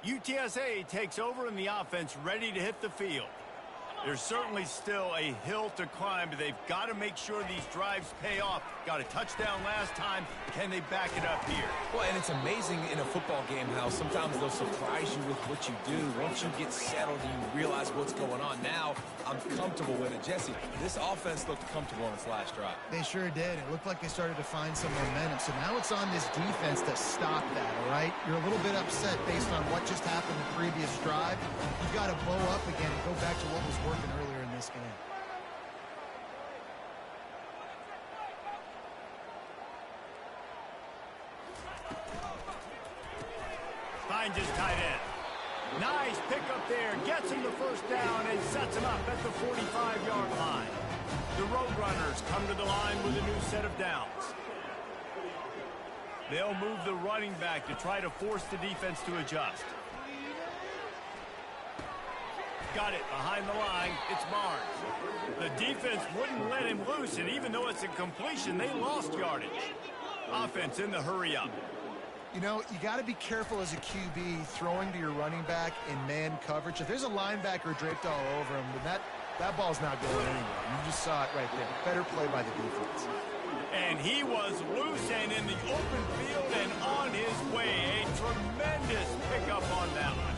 UTSA takes over in the offense, ready to hit the field. There's certainly still a hill to climb, but they've got to make sure these drives pay off. Got a touchdown last time. Can they back it up here? Well, and it's amazing in a football game how sometimes they'll surprise you with what you do. Once you get settled and you realize what's going on, now I'm comfortable with it. Jesse, this offense looked comfortable on its last drive. They sure did. It looked like they started to find some momentum. So now it's on this defense to stop that, all right? You're a little bit upset based on what just happened the previous drive. You've got to bow up again and go back to what was working earlier in this game. Finds his tight end. Nice pick up there. Gets him the first down and sets him up at the 45-yard line. The Roadrunners come to the line with a new set of downs. They'll move the running back to try to force the defense to adjust. Got it behind the line. It's Barnes. The defense wouldn't let him loose, and even though it's a completion, they lost yardage. Offense in the hurry up. You know, you got to be careful as a QB throwing to your running back in man coverage. If there's a linebacker draped all over him, then that ball's not going anywhere. You just saw it right there. Better play by the defense. And he was loose and in the open field and on his way. A tremendous pickup on that one.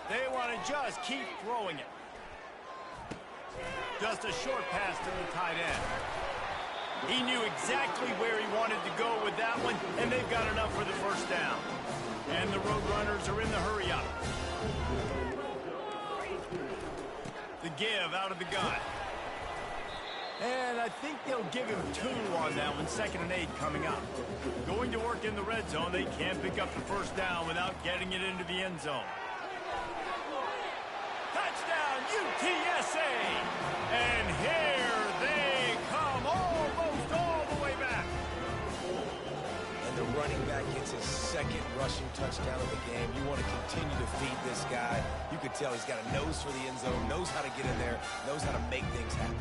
They want to just keep throwing it. Just a short pass to the tight end. He knew exactly where he wanted to go with that one, and they've got enough for the first down. And the Roadrunners are in the hurry-up. The give out of the gun. And I think they'll give him 2 on that one, 2nd and 8 coming up. Going to work in the red zone, they can't pick up the first down without getting it into the end zone. Touchdown, UTSA! And here they come, almost all the way back. And the running back gets his 2nd rushing touchdown of the game. You want to continue to feed this guy. You could tell he's got a nose for the end zone, knows how to get in there, knows how to make things happen.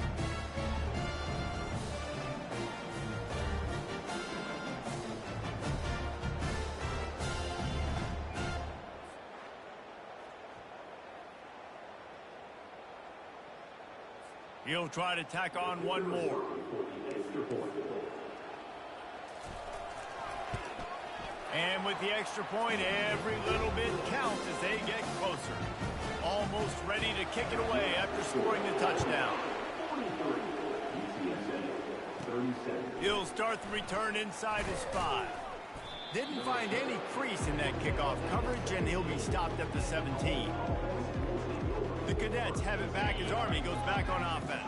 He'll try to tack on one more. And with the extra point, every little bit counts as they get closer. Almost ready to kick it away after scoring the touchdown. He'll start the return inside his 5. Didn't find any crease in that kickoff coverage, and he'll be stopped at the 17. The Cadets have it back as Army goes back on offense.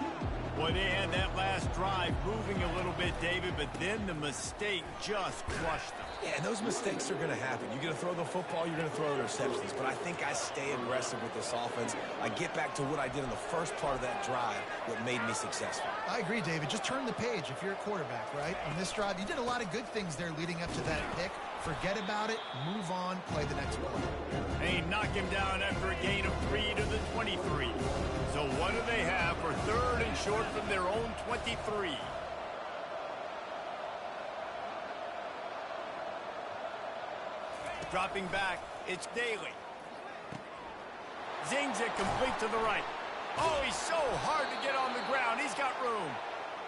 Boy, they had that last drive moving a little bit, David, but then the mistake just crushed them. Yeah, and those mistakes are going to happen. You're going to throw the football, you're going to throw interceptions. But I think I stay aggressive with this offense. I get back to what I did in the first part of that drive, what made me successful. I agree, David. Just turn the page if you're a quarterback, right? On this drive, you did a lot of good things there leading up to that pick. Forget about it, move on, play the next play. They knock him down after a gain of 3 to the 23. So what do they have for 3rd and short from their own 23? Dropping back, it's Daly. Zings it complete to the right. Oh, he's so hard to get on the ground. He's got room.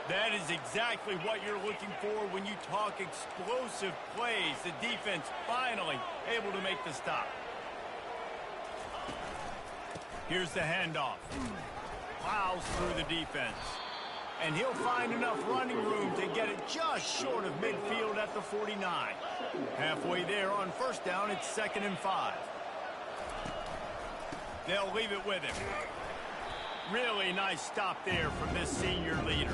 That is exactly what you're looking for when you talk explosive plays. The defense finally able to make the stop. Here's the handoff. Plows through the defense. And he'll find enough running room to get it just short of midfield at the 49. Halfway there on first down, it's 2nd and 5. They'll leave it with him. Really nice stop there from this senior leader.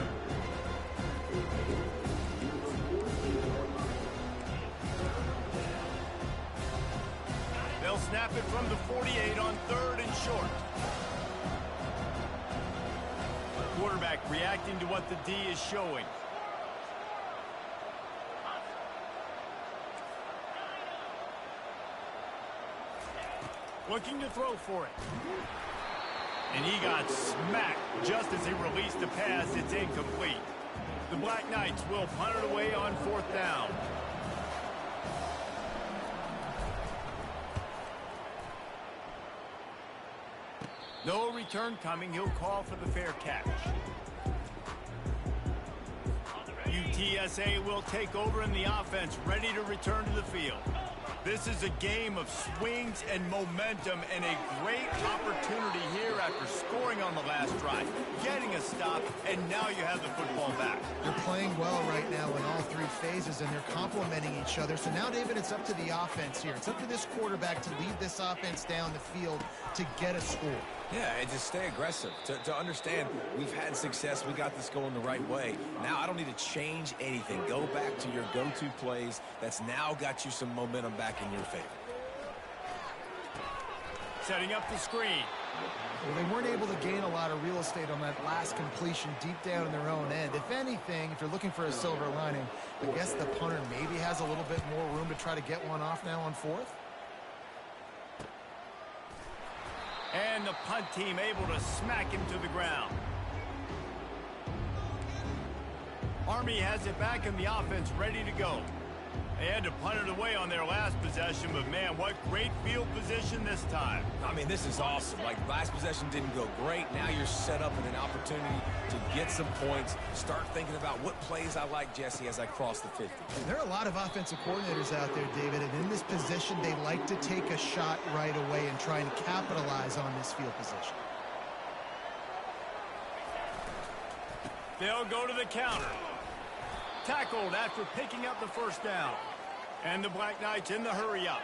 They'll snap it from the 48 on 3rd and short. Quarterback reacting to what the D is showing. Looking to throw for it. And he got smacked just as he released the pass. It's incomplete. The Black Knights will punt it away on 4th down. No return coming. He'll call for the fair catch. UTSA will take over in the offense, ready to return to the field. This is a game of swings and momentum and a great opportunity here after scoring on the last drive, getting a stop, and now you have the football back. They're playing well right now in all 3 phases, and they're complementing each other. So now, David, it's up to the offense here. It's up to this quarterback to lead this offense down the field to get a score. Yeah, and just stay aggressive. To understand we've had success, we got this going the right way. Now I don't need to change anything. Go back to your go-to plays. That's now got you some momentum back in your favor. Setting up the screen. Well, they weren't able to gain a lot of real estate on that last completion deep down in their own end. If anything, if you're looking for a silver lining, I guess the punter maybe has a little bit more room to try to get one off now on 4th. And the punt team able to smack him to the ground. Army has it back and the offense ready to go. They had to punt it away on their last possession, but man, what great field position this time. I mean, this is awesome. Like, last possession didn't go great. Now you're set up with an opportunity to get some points. Start thinking about what plays I like, Jesse, as I cross the 50. There are a lot of offensive coordinators out there, David, and in this position, they like to take a shot right away and try and capitalize on this field position. They'll go to the counter. Tackled after picking up the first down. And the Black Knights in the hurry up.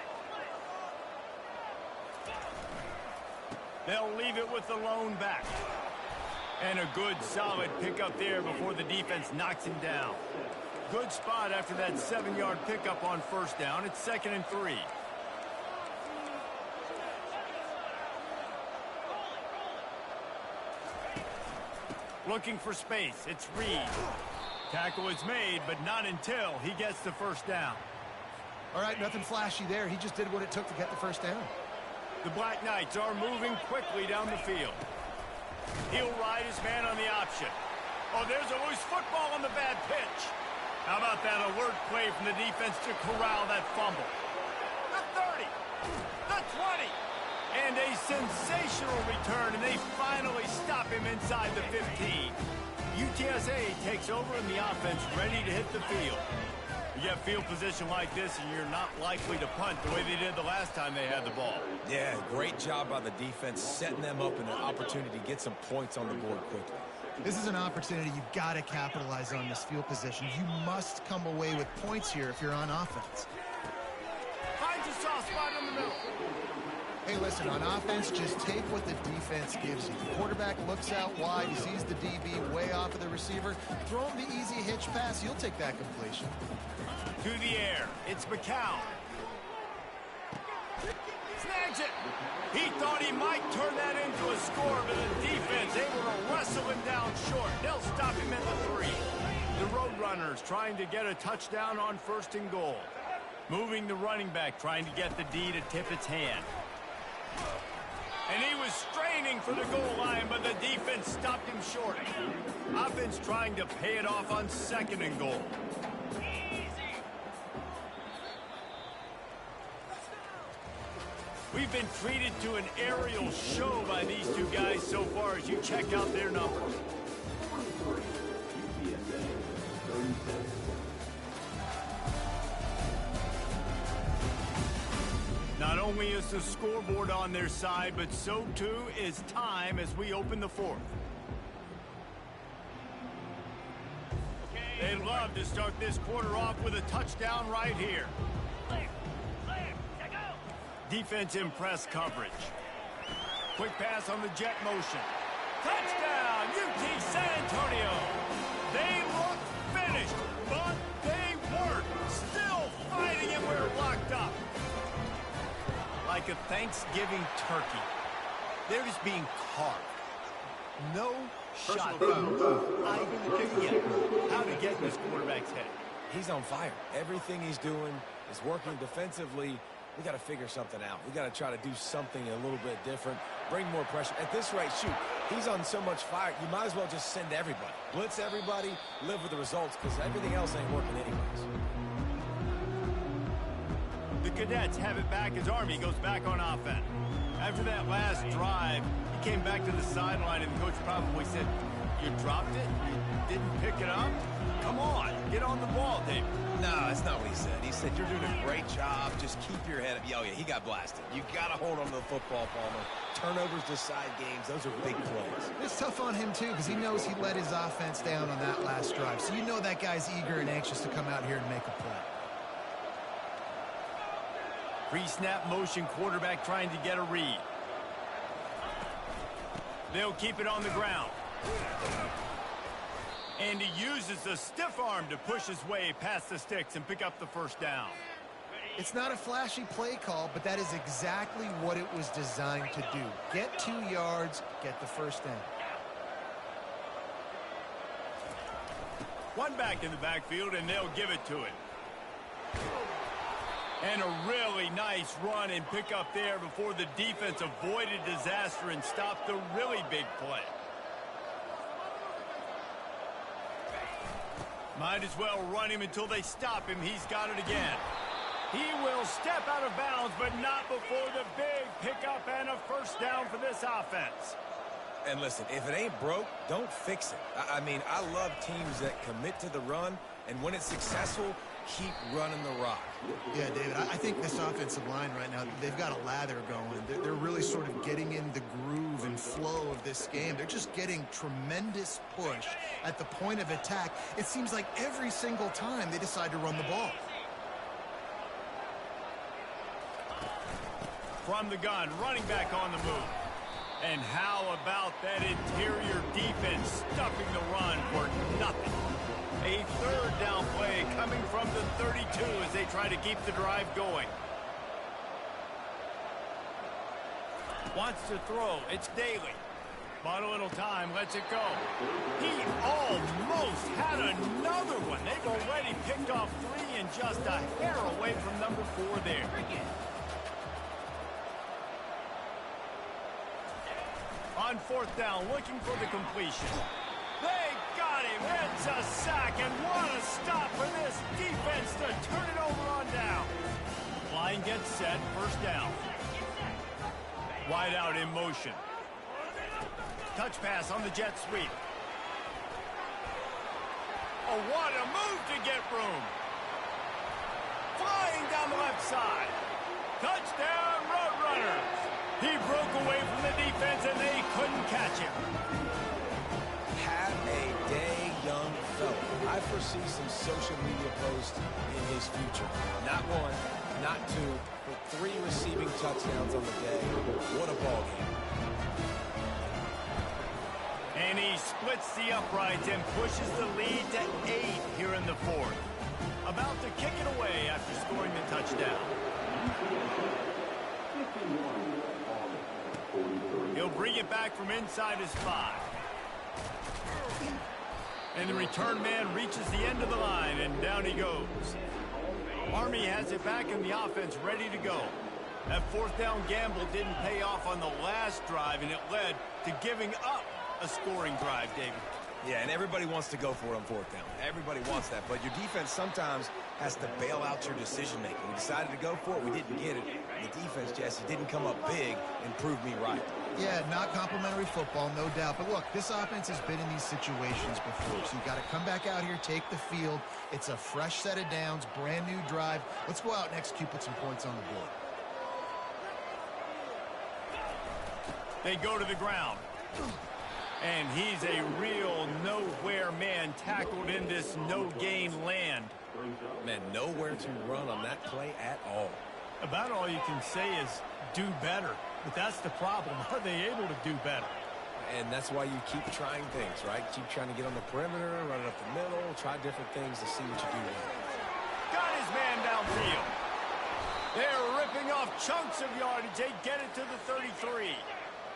They'll leave it with the lone back. And a good solid pickup there before the defense knocks him down. Good spot after that 7-yard pickup on first down. It's 2nd and 3. Looking for space. It's Reed. Tackle is made, but not until he gets the first down. All right, nothing flashy there. He just did what it took to get the first down. The Black Knights are moving quickly down the field. He'll ride his man on the option. Oh, there's a loose football on the bad pitch. How about that alert play from the defense to corral that fumble? The 30, the 20, and a sensational return, and they finally stop him inside the 15. UTSA takes over and the offense ready to hit the field. You get field position like this and you're not likely to punt the way they did the last time they had the ball. Yeah, great job by the defense, setting them up in an opportunity to get some points on the board quickly. This is an opportunity you've got to capitalize on this field position. You must come away with points here if you're on offense. Finds a soft spot in the middle. Hey, listen, on offense, just take what the defense gives you. The quarterback looks out wide, he sees the DB way off of the receiver. Throw him the easy hitch pass, you'll take that completion. To the air, it's McCown. Snags it. He thought he might turn that into a score, but the defense able to wrestle him down short. They'll stop him at the 3. The Roadrunners trying to get a touchdown on 1st and goal. Moving the running back, trying to get the D to tip its hand. And he was straining for the goal line, but the defense stopped him short. Offense trying to pay it off on 2nd and goal. We've been treated to an aerial show by these two guys so far as you check out their numbers. Not only is the scoreboard on their side, but so too is time as we open the 4th. They'd love to start this quarter off with a touchdown right here. Defense in press coverage. Quick pass on the jet motion. Touchdown, UT San Antonio. They look finished, but they weren't. Still fighting and we're locked up. Like a Thanksgiving turkey. They're just being carved. No shot. I couldn't get how to get in this quarterback's head. He's on fire. Everything he's doing is working defensively. We got to figure something out. We got to try to do something a little bit different, bring more pressure. At this rate, shoot, he's on so much fire, you might as well just send everybody. Blitz everybody, live with the results, because everything else ain't working anyways. The Cadets have it back as Army goes back on offense. After that last drive, he came back to the sideline, and the coach probably said, "You dropped it? You didn't pick it up? Come on, get on the ball, David." No, that's not what he said. He said, "You're doing a great job. Just keep your head up." Oh, yeah, he got blasted. You got to hold on to the football, Palmer. Turnovers decide games. Those are big plays. It's tough on him, too, because he knows he let his offense down on that last drive. So you know that guy's eager and anxious to come out here and make a play. Pre-snap motion quarterback trying to get a read. They'll keep it on the ground. And he uses the stiff arm to push his way past the sticks and pick up the first down. It's not a flashy play call, but that is exactly what it was designed to do. Get 2 yards, get the first down. One back in the backfield, and they'll give it to it. And a really nice run and pick up there before the defense avoided disaster and stopped the really big play. Might as well run him until they stop him. He's got it again. He will step out of bounds, but not before the big pickup and a first down for this offense. And listen, if it ain't broke, don't fix it. I mean, I love teams that commit to the run, and when it's successful, keep running the rock. Yeah, David, I think this offensive line right now, they've got a lather going. They're really sort of getting in the groove and flow of this game. They're just getting tremendous push at the point of attack. It seems like every single time they decide to run the ball. From the gun, running back on the move. And how about that interior defense stuffing the run for nothing? A third down play coming from the 32 as they try to keep the drive going. Wants to throw. It's Daly. Bought a little time. Lets it go. He almost had another one. They've already picked off 3 and just a hair away from number 4 there. On fourth down, looking for the completion. They got him. It's a sack, and what a stop for this defense to turn it over on down. Line gets set, first down. Wide out in motion. Touch pass on the jet sweep. Oh, what a move to get room. Flying down the left side. Touchdown, Roadrunners. He broke away from the defense, and they couldn't catch him. Have a day, young fella. I foresee some social media posts in his future. Not 1, not 2, but 3 receiving touchdowns on the day. What a ball game. And he splits the uprights and pushes the lead to 8 here in the 4th. About to kick it away after scoring the touchdown. He'll bring it back from inside his 5. And the return man reaches the end of the line, and down he goes. Army has it back in the offense, ready to go. That fourth down gamble didn't pay off on the last drive, and it led to giving up a scoring drive, David. Yeah, and everybody wants to go for it on fourth down. Everybody wants that, but your defense sometimes has to bail out your decision-making. We decided to go for it. We didn't get it. The defense, Jesse, didn't come up big and prove me right. Yeah, not complimentary football, no doubt. But look, this offense has been in these situations before, so you got to come back out here, take the field. It's a fresh set of downs, brand new drive. Let's go out and execute, put some points on the board. They go to the ground. And he's a real nowhere man tackled in this no-gain land. Man, nowhere to run on that play at all. About all you can say is do better. But that's the problem. Are they able to do better? And that's why you keep trying things, right? Keep trying to get on the perimeter, run it up the middle, try different things to see what you do. Got his man downfield. They're ripping off chunks of yardage. They get it to the 33.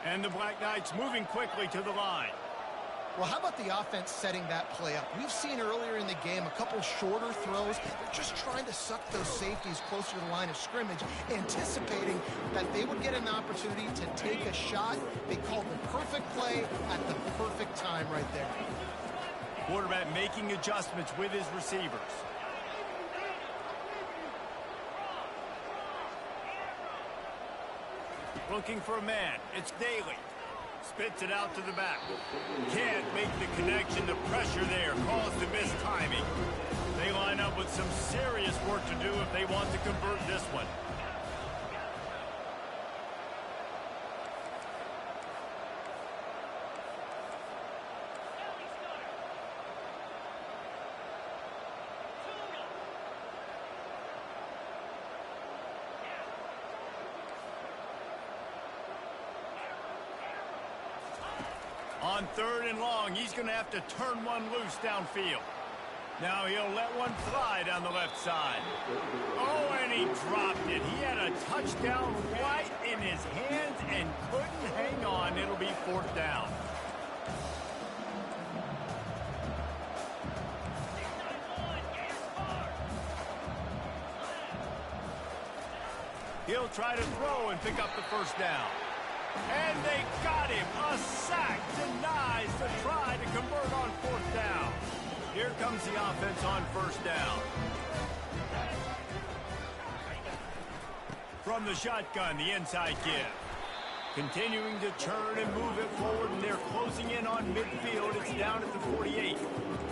And the Black Knights moving quickly to the line. Well, how about the offense setting that play up? We've seen earlier in the game a couple shorter throws. They're just trying to suck those safeties closer to the line of scrimmage, anticipating that they would get an opportunity to take a shot. They called the perfect play at the perfect time right there. Quarterback making adjustments with his receivers. Looking for a man. It's Daly. Spits it out to the back. Can't make the connection. The pressure there caused the missed timing. They line up with some serious work to do if they want to convert this one. On third and long, he's going to have to turn one loose downfield. Now he'll let one fly down the left side. Oh, and he dropped it. He had a touchdown right in his hands and couldn't hang on. It'll be fourth down. He'll try to throw and pick up the first down. And they got him. A sack denies the try to convert on fourth down. Here comes the offense on first down. From the shotgun, the inside give. Continuing to turn and move it forward, and they're closing in on midfield. It's down at the 48.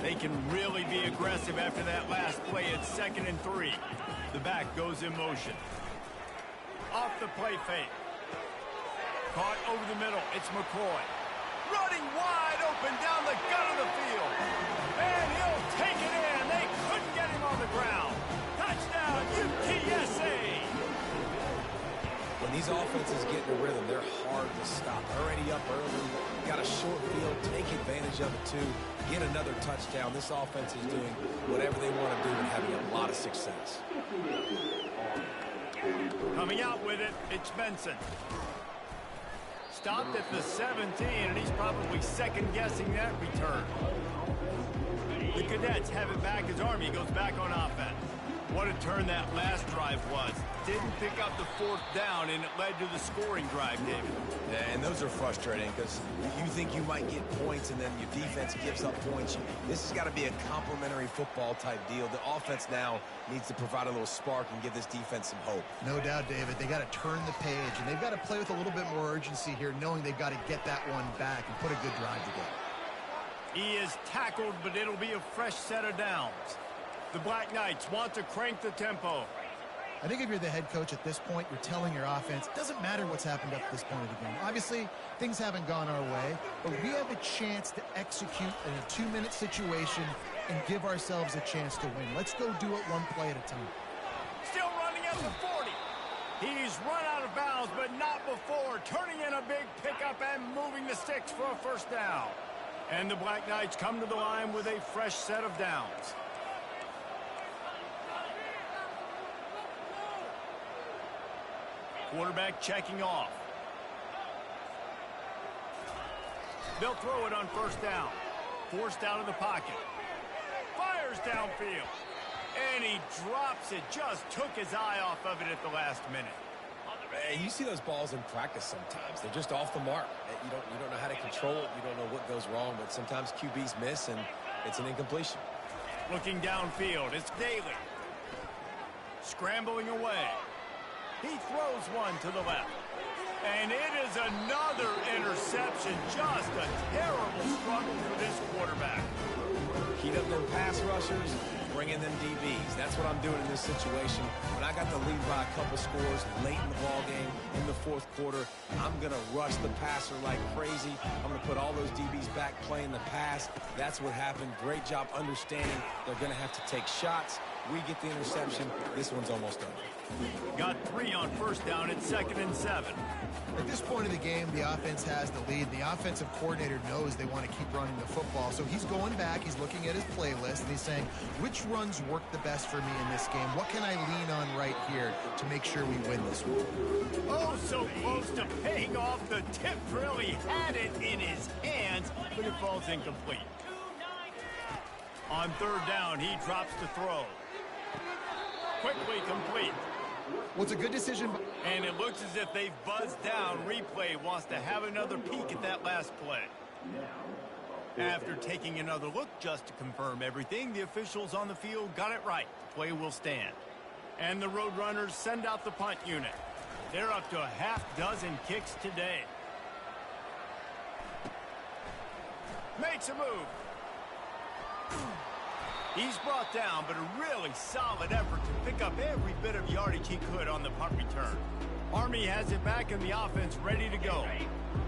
They can really be aggressive after that last play. It's 2nd and 3. The back goes in motion. Off the play fake. Caught over the middle. It's McCoy. Running wide open down the gut of the field. And he'll take it in. They couldn't get him on the ground. Touchdown, UTSA. When these offenses get in a rhythm, they're hard to stop. Already up early, got a short field, take advantage of it too, get another touchdown. This offense is doing whatever they want to do and having a lot of success. Coming out with it, it's Benson. Stopped at the 17, and he's probably second-guessing that return. The Cadets have it back as Army goes back on offense. What a turn that last drive was. Didn't pick up the 4th down, and it led to the scoring drive, David. Yeah, and those are frustrating because you think you might get points, and then your defense gives up points. This has got to be a complementary football type deal. The offense now needs to provide a little spark and give this defense some hope. No doubt, David. They got to turn the page, and they've got to play with a little bit more urgency here, knowing they've got to get that one back and put a good drive together. He is tackled, but it'll be a fresh set of downs. The Black Knights want to crank the tempo. I think if you're the head coach at this point, you're telling your offense, it doesn't matter what's happened up to this point of the game. Obviously, things haven't gone our way, but we have a chance to execute in a 2-minute situation and give ourselves a chance to win. Let's go do it one play at a time. Still running at the 40. He's run out of bounds, but not before. Turning in a big pickup and moving the sticks for a first down. And the Black Knights come to the line with a fresh set of downs. Quarterback checking off. They'll throw it on first down. Forced out of the pocket. Fires downfield. And he drops it. Just took his eye off of it at the last minute. Man, you see those balls in practice sometimes. They're just off the mark. You don't know how to control it. You don't know what goes wrong, but sometimes QBs miss, and it's an incompletion. Looking downfield, it's Daly. Scrambling away. He throws one to the left. And it is another interception. Just a terrible struggle for this quarterback. Heat up them pass rushers, bring in them DBs. That's what I'm doing in this situation. When I got the lead by a couple scores late in the ball game, in the 4th quarter, I'm going to rush the passer like crazy. I'm going to put all those DBs back playing the pass. That's what happened. Great job understanding they're going to have to take shots. We get the interception. This one's almost over. Got 3 on first down. It's 2nd and 7. At this point of the game, the offense has the lead. The offensive coordinator knows they want to keep running the football. So he's going back, he's looking at his playlist, and he's saying, which runs work the best for me in this game? What can I lean on right here to make sure we win this one? Oh, so close to paying off. The tip really had it in his hands, but it falls incomplete. On 3rd down, he drops to throw. Quickly complete. What's a good decision? And it looks as if they've buzzed down. Replay wants to have another peek at that last play. After taking another look just to confirm everything, the officials on the field got it right. The play will stand. And the Roadrunners send out the punt unit. They're up to a half-dozen kicks today. Makes a move. He's brought down, but a really solid effort to pick up every bit of yardage he could on the punt return. Army has it back in the offense ready to go.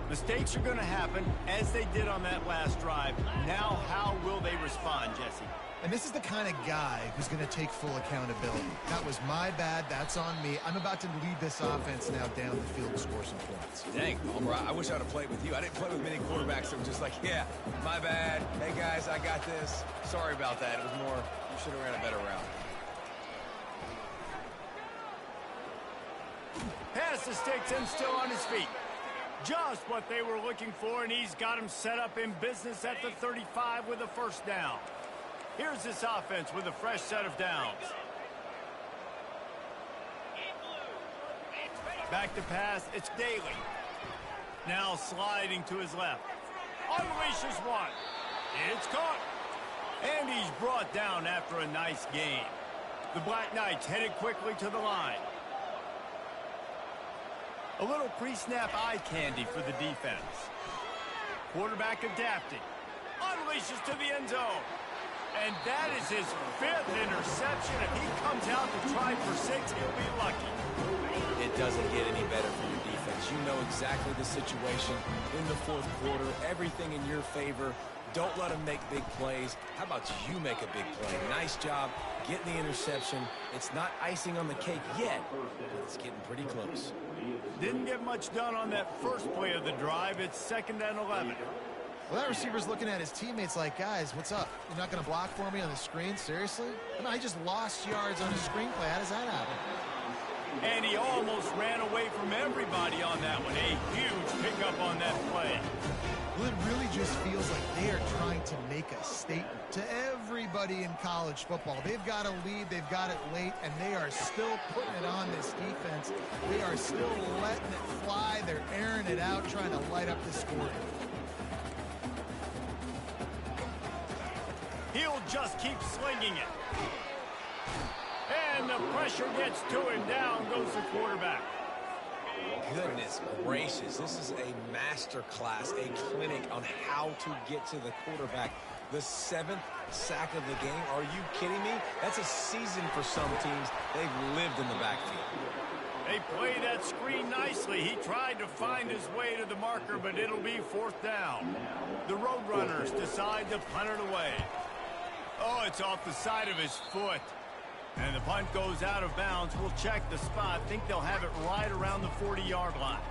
Mistakes are going to happen, as they did on that last drive. Now, how will they respond, Jesse? And this is the kind of guy who's going to take full accountability. That was my bad. That's on me. I'm about to lead this offense now down the field to score some points. Dang, Amry, I wish I would have played with you. I didn't play with many quarterbacks that were just like, yeah, my bad. Hey, guys, I got this. Sorry about that. It was more, you should have ran a better route. Pass the sticks and still on his feet. Just what they were looking for, and he's got him set up in business at the 35 with a first down. Here's this offense with a fresh set of downs. Back to pass, it's Daly. Now sliding to his left. Unleashes one. It's caught. And he's brought down after a nice game. The Black Knights headed quickly to the line. A little pre-snap eye candy for the defense. Quarterback adapting. Unleashes to the end zone. And that is his 5th interception. If he comes out to try for 6, he'll be lucky. It doesn't get any better for your defense. You know exactly the situation in the fourth quarter. Everything in your favor. Don't let them make big plays. How about you make a big play? Nice job getting the interception. It's not icing on the cake yet, but it's getting pretty close. Didn't get much done on that first play of the drive. It's 2nd and 11. Well, that receiver's looking at his teammates like, guys, what's up? You're not going to block for me on the screen? Seriously? I mean, I just lost yards on a screenplay. How does that happen? And he almost ran away from everybody on that one. A huge pickup on that play. Well, it really just feels like they are trying to make a statement to everybody in college football. They've got a lead, they've got it late, and they are still putting it on this defense. They are still letting it fly. They're airing it out, trying to light up the score. He'll just keep slinging it. And the pressure gets to him. Down goes the quarterback. Goodness gracious, this is a master class, a clinic on how to get to the quarterback. The 7th sack of the game. Are you kidding me? That's a season for some teams. They've lived in the backfield. They play that screen nicely. He tried to find his way to the marker, but it'll be 4th down. The Roadrunners decide to punt it away. Oh, it's off the side of his foot. And the punt goes out of bounds. We'll check the spot. Think they'll have it right around the 40-yard line.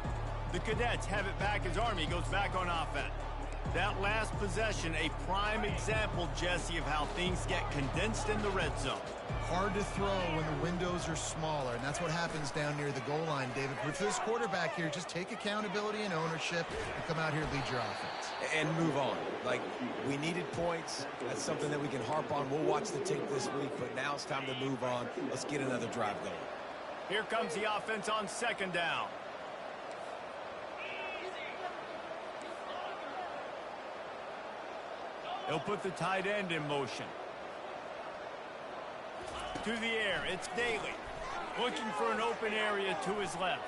The Cadets have it back as Army goes back on offense. That last possession, a prime example, Jesse, of how things get condensed in the red zone. Hard to throw when the windows are smaller, and that's what happens down near the goal line, David. But for this quarterback here, just take accountability and ownership and come out here and lead your offense. And move on. Like, we needed points. That's something that we can harp on. We'll watch the tape this week, but now it's time to move on. Let's get another drive going. Here comes the offense on 2nd down. He'll put the tight end in motion. To the air, it's Daly. Looking for an open area to his left.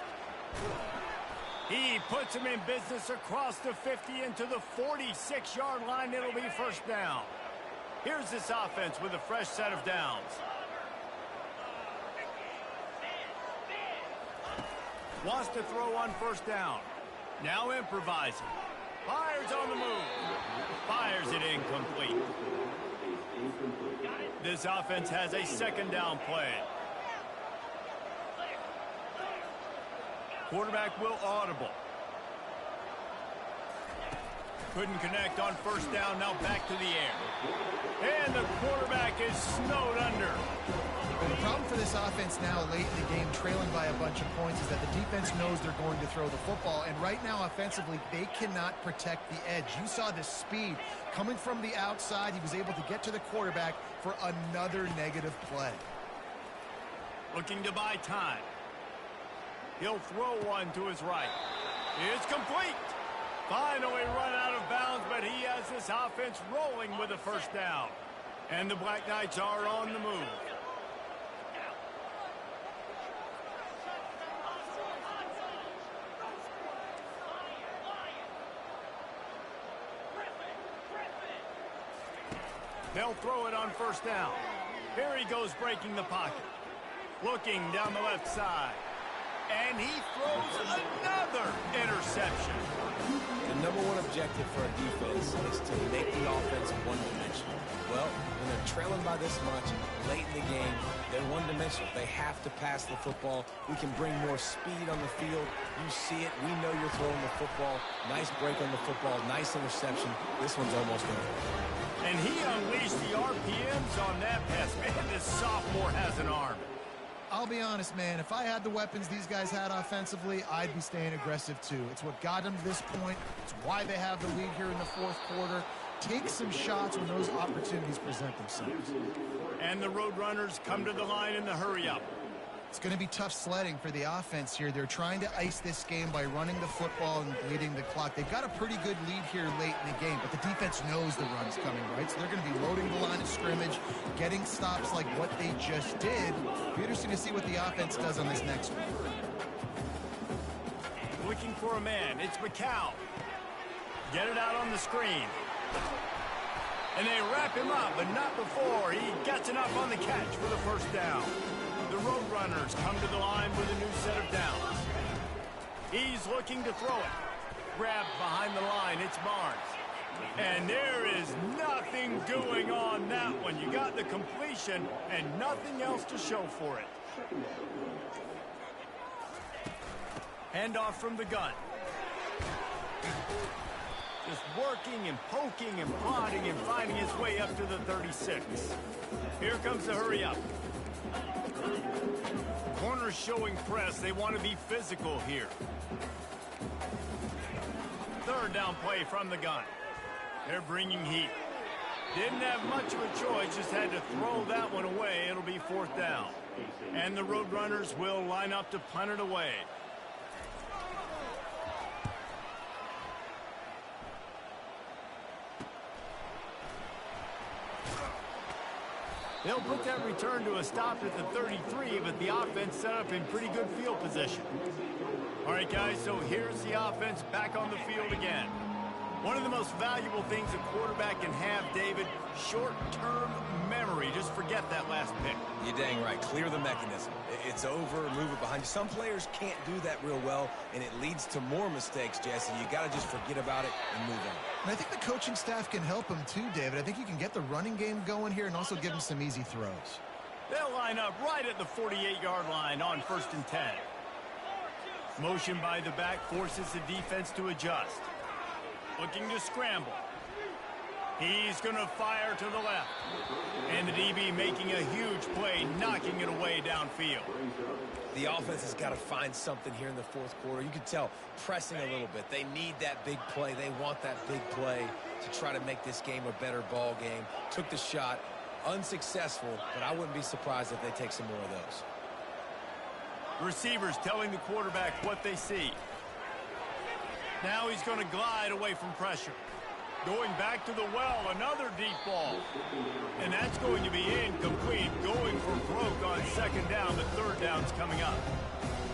He puts him in business across the 50 into the 46-yard line. It'll be 1st down. Here's this offense with a fresh set of downs. Wants to throw on 1st down. Now improvising. Fires on the move. Fires it incomplete. This offense has a 2nd down play. Quarterback will audible. Couldn't connect on 1st down. Now back to the air. And the quarterback is snowed under. Well, the problem for this offense now late in the game, trailing by a bunch of points, is that the defense knows they're going to throw the football. And right now, offensively, they cannot protect the edge. You saw the speed coming from the outside. He was able to get to the quarterback for another negative play. Looking to buy time. He'll throw one to his right. It's complete. Finally run out of bounds, but he has this offense rolling with a 1st down. And the Black Knights are on the move. They'll throw it on 1st down. Here he goes breaking the pocket. Looking down the left side. And he throws another interception. The #1 objective for a defense is to make the offense one-dimensional. Well, when they're trailing by this much, late in the game, they're one-dimensional. They have to pass the football. We can bring more speed on the field. You see it. We know you're throwing the football. Nice break on the football. Nice interception. This one's almost over. And he unleashed the RPMs on that pass. Man, this sophomore has an arm. I'll be honest, man, if I had the weapons these guys had offensively, I'd be staying aggressive too. It's what got them to this point. It's why they have the lead here in the 4th quarter. Take some shots when those opportunities present themselves. And the Roadrunners come to the line in the hurry-up. It's going to be tough sledding for the offense here. They're trying to ice this game by running the football and bleeding the clock. They've got a pretty good lead here late in the game, but the defense knows the run's coming, right? So they're going to be loading the line of scrimmage, getting stops like what they just did. It'll be interesting to see what the offense does on this next one. Looking for a man. It's McCow. Get it out on the screen. And they wrap him up, but not before he gets enough on the catch for the first down. The Roadrunners come to the line with a new set of downs. He's looking to throw it. Grabbed behind the line, it's Barnes. And there is nothing doing on that one. You got the completion and nothing else to show for it. Handoff from the gun. Just working and poking and prodding and finding his way up to the 36. Here comes the hurry up. Corners showing press. They want to be physical here. Third down play from the gun. They're bringing heat. Didn't have much of a choice, just had to throw that one away. It'll be fourth down. And the Roadrunners will line up to punt it away. They'll put that return to a stop at the 33, but the offense set up in pretty good field position. All right, guys, so here's the offense back on the field again. One of the most valuable things a quarterback can have, David, short-term memory. Just forget that last pick. You're dang right. Clear the mechanism. It's over, move it behind you. Some players can't do that real well, and it leads to more mistakes, Jesse. You got to just forget about it and move on. And I think the coaching staff can help him too, David. I think you can get the running game going here and also give him some easy throws. They'll line up right at the 48-yard line on 1st and 10. Motion by the back forces the defense to adjust. Looking to scramble. He's going to fire to the left. And the DB making a huge play, knocking it away downfield. The offense has got to find something here in the fourth quarter. You can tell pressing a little bit. They need that big play. They want that big play to try to make this game a better ball game. Took the shot, unsuccessful, but I wouldn't be surprised if they take some more of those. Receivers telling the quarterback what they see. Now he's going to glide away from pressure. Going back to the well, another deep ball. And that's going to be incomplete. Going for broke on 2nd down, but 3rd down's coming up.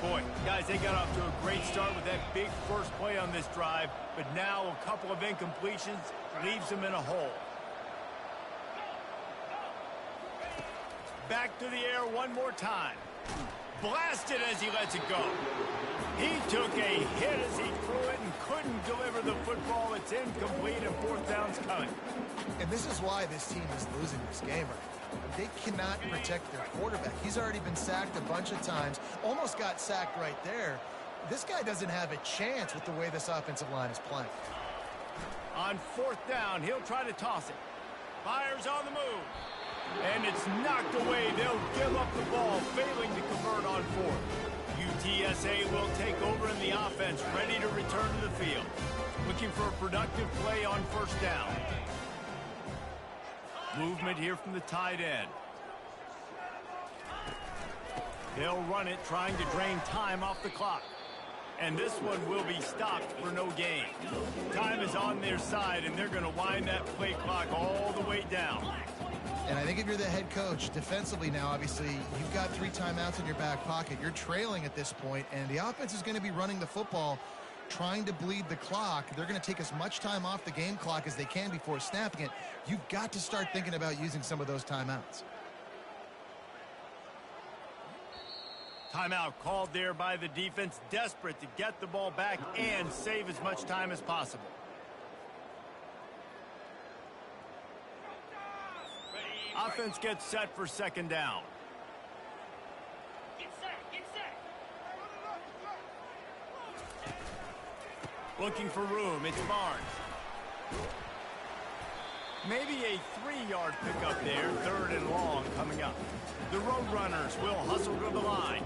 Boy, guys, they got off to a great start with that big first play on this drive, but now a couple of incompletions leaves them in a hole. Back to the air one more time. Blasted as he lets it go. He took a hit as he threw it and couldn't deliver the football. It's incomplete and 4th down's coming. And this is why this team is losing this game right now. They cannot protect their quarterback. He's already been sacked a bunch of times. Almost got sacked right there. This guy doesn't have a chance with the way this offensive line is playing. On 4th down, he'll try to toss it. Fires on the move. And it's knocked away. They'll give up the ball, failing to convert on 4th. UTSA will take over in the offense, ready to return to the field. Looking for a productive play on 1st down. Movement here from the tight end. They'll run it, trying to drain time off the clock. And this one will be stopped for no gain. Time is on their side, and they're going to wind that play clock all the way down. And I think if you're the head coach, defensively now, obviously, you've got 3 timeouts in your back pocket. You're trailing at this point, and the offense is going to be running the football, trying to bleed the clock. They're going to take as much time off the game clock as they can before snapping it. You've got to start thinking about using some of those timeouts. Timeout called there by the defense, desperate to get the ball back and save as much time as possible. Offense gets set for 2nd down. Get set. Looking for room, it's Barnes. Maybe a 3-yard pickup there, 3rd and long coming up. The Roadrunners will hustle to the line.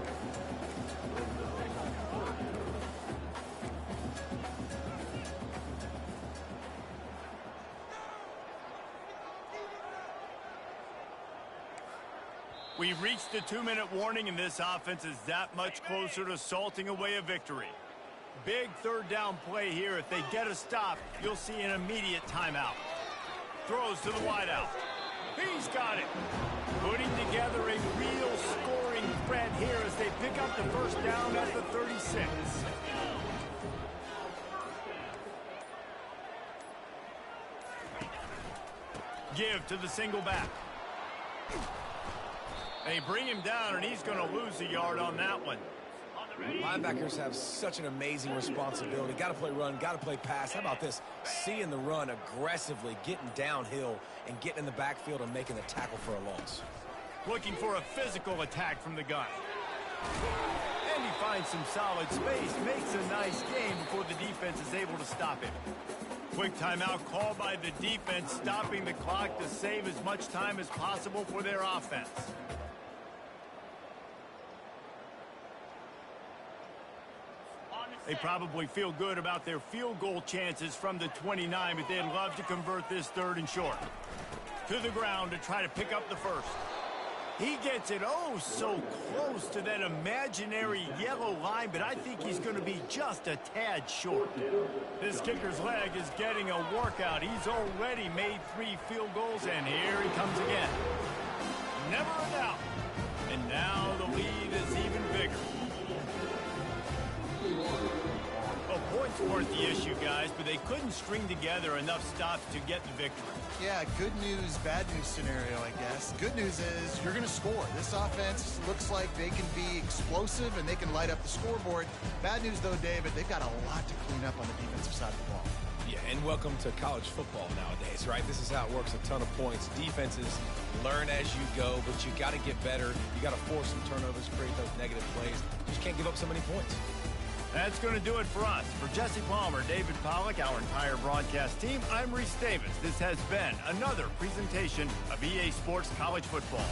We've reached the 2-minute warning, and this offense is that much closer to salting away a victory. Big third down play here. If they get a stop, you'll see an immediate timeout. Throws to the wideout. He's got it. Putting together a real scoring threat here as they pick up the first down at the 36. Give to the single back. They bring him down, and he's going to lose a yard on that one. Linebackers have such an amazing responsibility. Got to play run, got to play pass. How about this? Seeing the run aggressively, getting downhill, and getting in the backfield and making the tackle for a loss. Looking for a physical attack from the gun. And he finds some solid space, makes a nice game before the defense is able to stop him. Quick timeout called by the defense, stopping the clock to save as much time as possible for their offense. They probably feel good about their field goal chances from the 29, but they'd love to convert this 3rd and short. To the ground to try to pick up the first. He gets it oh so close to that imaginary yellow line, but I think he's going to be just a tad short. This kicker's leg is getting a workout. He's already made 3 field goals, and here he comes again. Never a doubt. And now the lead is even bigger. Well, points weren't the issue, guys, but they couldn't string together enough stops to get the victory. Yeah, good news, bad news scenario, I guess. Good news is you're going to score. This offense looks like they can be explosive and they can light up the scoreboard. Bad news, though, David, they've got a lot to clean up on the defensive side of the ball. Yeah, and welcome to college football nowadays, right? This is how it works, a ton of points. Defenses learn as you go, but you got to get better. You got to force some turnovers, create those negative plays. You just can't give up so many points. That's going to do it for us. For Jesse Palmer, David Pollack, our entire broadcast team, I'm Amry Vs. This has been another presentation of EA Sports College Football.